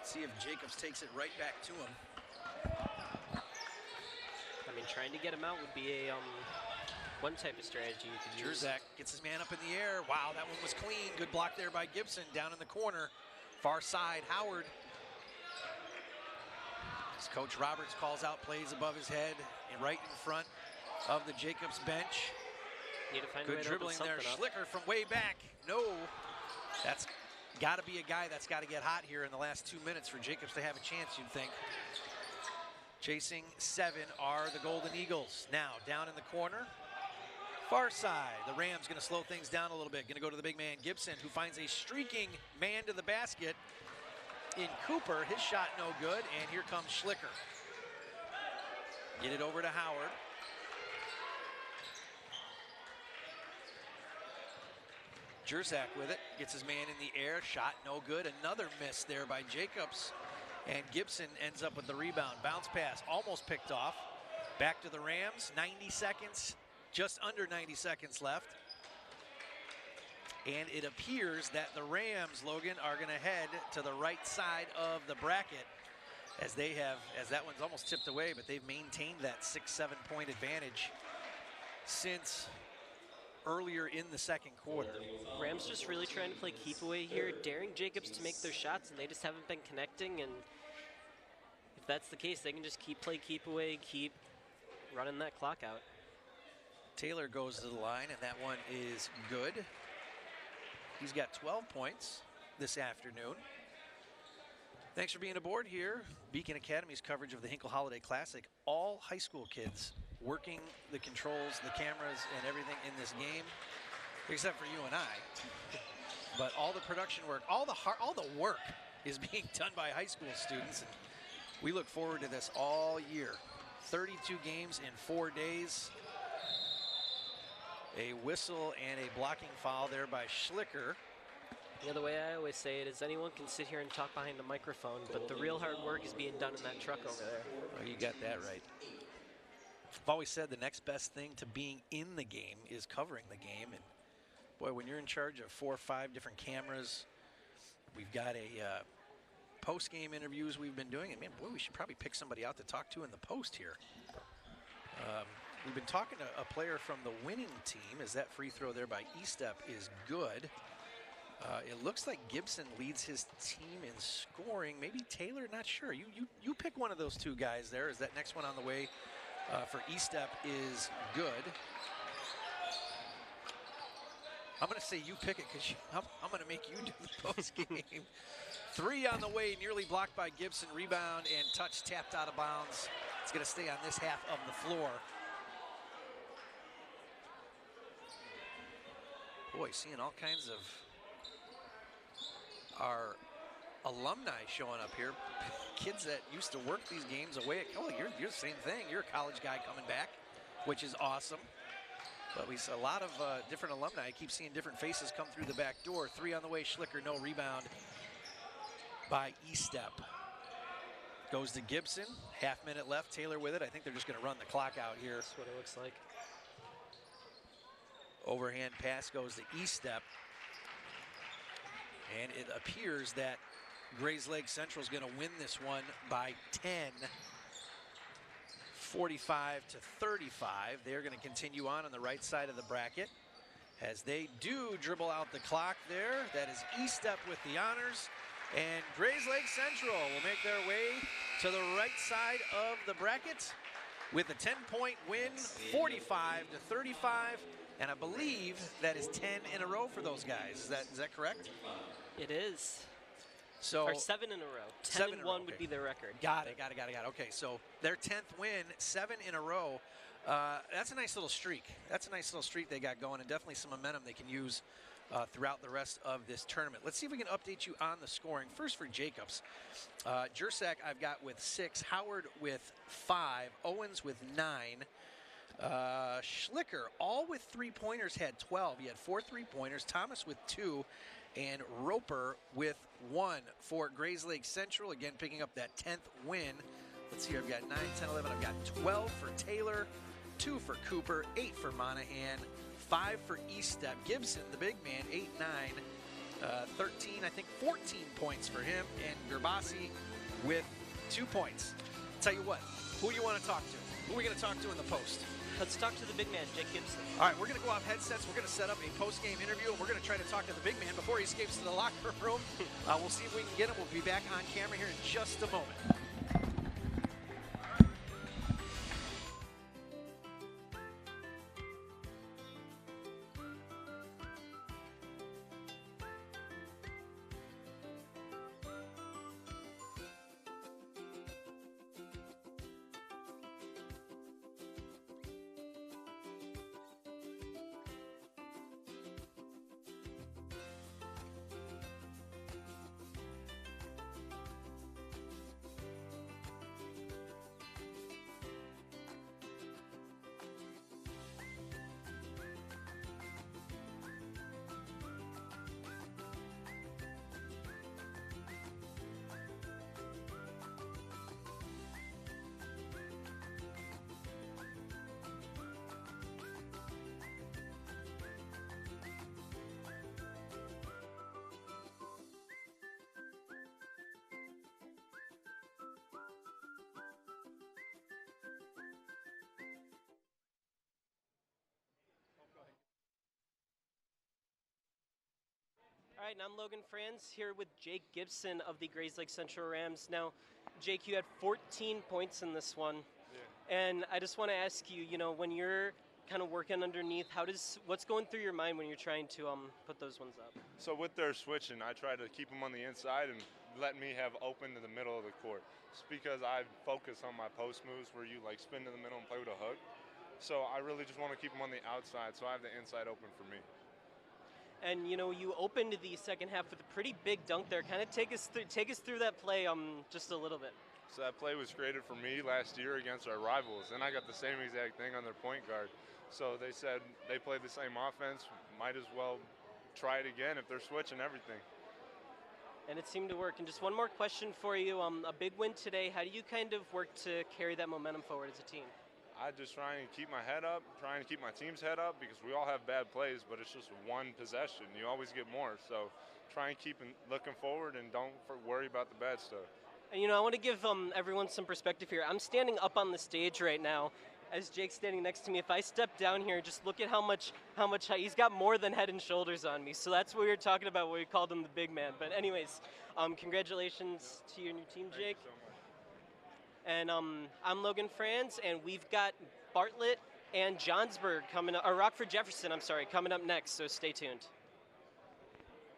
See if Jacobs takes it right back to him. I mean, trying to get him out would be a one type of strategy you could use. Jerzak gets his man up in the air. Wow, that one was clean. Good block there by Gibson. Down in the corner, far side, Howard. As Coach Roberts calls out plays above his head and right in front of the Jacobs bench. Need to find good dribbling there. Schlicker from way back. No, that's got to be a guy that's got to get hot here in the last 2 minutes for Jacobs to have a chance, you'd think. Chasing 7 are the Golden Eagles. Now down in the corner, Far side, the Rams going to slow things down a little bit. Going to go to the big man, Gibson, who finds a streaking man to the basket in Cooper. His shot no good, and here comes Schlicker. Get it over to Howard. Jerzak with it, gets his man in the air, shot no good. Another miss there by Jacobs, and Gibson ends up with the rebound. Bounce pass, almost picked off. Back to the Rams, 90 seconds, just under 90 seconds left. And it appears that the Rams, Logan, are going to head to the right side of the bracket as that one's almost tipped away, but they've maintained that 6-7 point advantage since earlier in the second quarter. Rams just really trying to play keep away here, daring Jacobs to make their shots, and they just haven't been connecting. And if that's the case, they can just keep away, keep running that clock out. Taylor goes to the line, and that one is good. He's got 12 points this afternoon. Thanks for being aboard here. Beacon Academy's coverage of the Hinkle Holiday Classic. All high school kids working the controls, the cameras, and everything in this game, except for you and I. But all the production work, all the work is being done by high school students. And we look forward to this all year. 32 games in 4 days. A whistle and a blocking foul there by Schlicker. Yeah, the way I always say it is anyone can sit here and talk behind the microphone, but the real hard work is being done in that truck over there. Oh, you got that right. I've always said the next best thing to being in the game is covering the game. And boy, when you're in charge of 4 or 5 different cameras, we've got a post-game interviews we've been doing. And man, boy, we should probably pick somebody out to talk to in the post here. We've been talking to a player from the winning team as that free throw there by Estep is good. It looks like Gibson leads his team in scoring. Maybe Taylor, not sure. You pick one of those two guys there as that next one on the way for Estep is good. I'm going to say you pick it because I'm going to make you do the post game. 3 on the way, nearly blocked by Gibson. Rebound and touch tapped out of bounds. It's going to stay on this half of the floor. Boy, seeing all kinds of our alumni showing up here. Kids that used to work these games away at, oh, you're the same thing. You're a college guy coming back, which is awesome. But we saw a lot of different alumni. I keep seeing different faces come through the back door. 3 on the way, Schlicker, no rebound by Estep. Goes to Gibson, half-minute left, Taylor with it. I think they're just gonna run the clock out here. That's what it looks like. Overhand pass goes to Estep. And it appears that Grayslake Central is going to win this one by 10, 45 to 35. They're going to continue on the right side of the bracket as they do dribble out the clock there. That is Estep with the honors. And Grayslake Central will make their way to the right side of the bracket with a 10-point win, 45 to 35. And I believe that is 10 in a row for those guys. Is that correct? It is. So or 7 in a row. 10 and 1 would be their record. Got it. Okay, so their 10th win, 7 in a row. That's a nice little streak. That's a nice little streak they got going, and definitely some momentum they can use throughout the rest of this tournament. Let's see if we can update you on the scoring. First for Jacobs. Jerzak I've got with 6. Howard with 5. Owens with 9. Schlicker, all with 3-pointers, had 12. He had 4 3-pointers. Thomas with 2. And Roper with 1 for Grayslake Central. Again, picking up that 10th win. Let's see here. I've got 9, 10, 11. I've got 12 for Taylor, 2 for Cooper, 8 for Monahan, 5 for Estep. Gibson, the big man, 8, 9, 13, I think 14 points for him. And Gerbasi with 2 points. Tell you what, who do you want to talk to? Who are we going to talk to in the post? Let's talk to the big man, Jake Gibson. All right, we're going to go off headsets. We're going to set up a post-game interview, and we're going to try to talk to the big man before he escapes to the locker room. We'll see if we can get him. We'll be back on camera here in just a moment. right, and I'm Logan Franz here with Jake Gibson of the Grayslake Central Rams. Now, Jake, you had 14 points in this one. Yeah. And I just want to ask you, when you're kind of working underneath, what's going through your mind when you're trying to put those ones up? So with their switching, I try to keep them on the inside and let me have open to the middle of the court. Just because I focus on my post moves where you like spin to the middle and play with a hook. So I really just want to keep them on the outside, so I have the inside open for me. And you opened the second half with a pretty big dunk there. Kind of take us through that play just a little bit. So that play was created for me last year against our rivals, and I got the same exact thing on their point guard. So they said they played the same offense, might as well try it again if they're switching everything. And it seemed to work. And just one more question for you. A big win today. How do you kind of work to carry that momentum forward as a team? I just try and keep my head up, trying to keep my team's head up, because we all have bad plays, but it's just one possession. You always get more. So try and keep looking forward and don't worry about the bad stuff. And I want to give everyone some perspective here. I'm standing up on the stage right now as Jake's standing next to me. If I step down here, just look at how much height. He's got more than head and shoulders on me. So that's what we were talking about when we called him the big man. But anyways, congratulations to you and your team, Jake. Thank you so much. And I'm Logan Franz, and we've got Bartlett and Johnsburg coming up, or Rockford Jefferson, I'm sorry, coming up next. So stay tuned.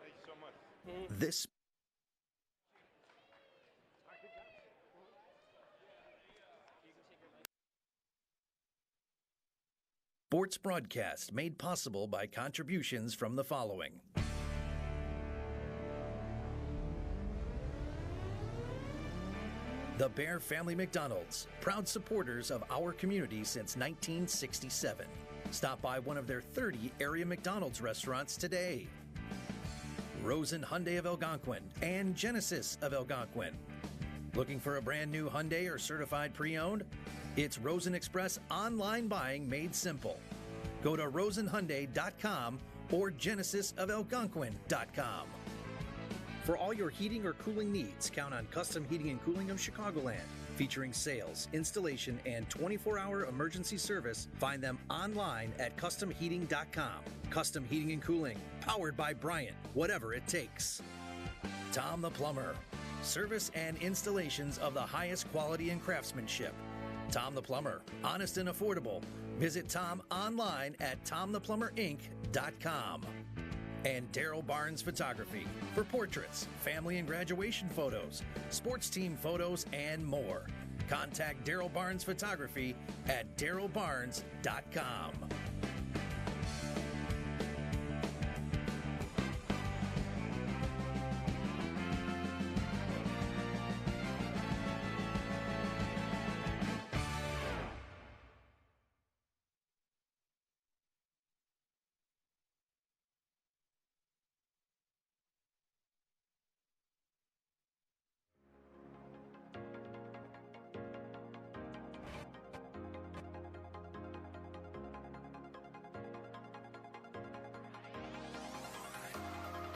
Thank you so much. This sports broadcast made possible by contributions from the following. The Bear Family McDonald's, proud supporters of our community since 1967. Stop by one of their 30 area McDonald's restaurants today. Rosen Hyundai of Algonquin and Genesis of Algonquin. Looking for a brand new Hyundai or certified pre-owned? It's Rosen Express online buying made simple. Go to rosenhyundai.com or genesisofelgonquin.com. For all your heating or cooling needs, count on Custom Heating and Cooling of Chicagoland. Featuring sales, installation, and 24-hour emergency service, find them online at customheating.com. Custom Heating and Cooling, powered by Bryant, whatever it takes. Tom the Plumber, service and installations of the highest quality and craftsmanship. Tom the Plumber, honest and affordable. Visit Tom online at tomtheplumberinc.com. And Daryl Barnes Photography for portraits, family and graduation photos, sports team photos, and more. Contact Daryl Barnes Photography at darylbarnes.com.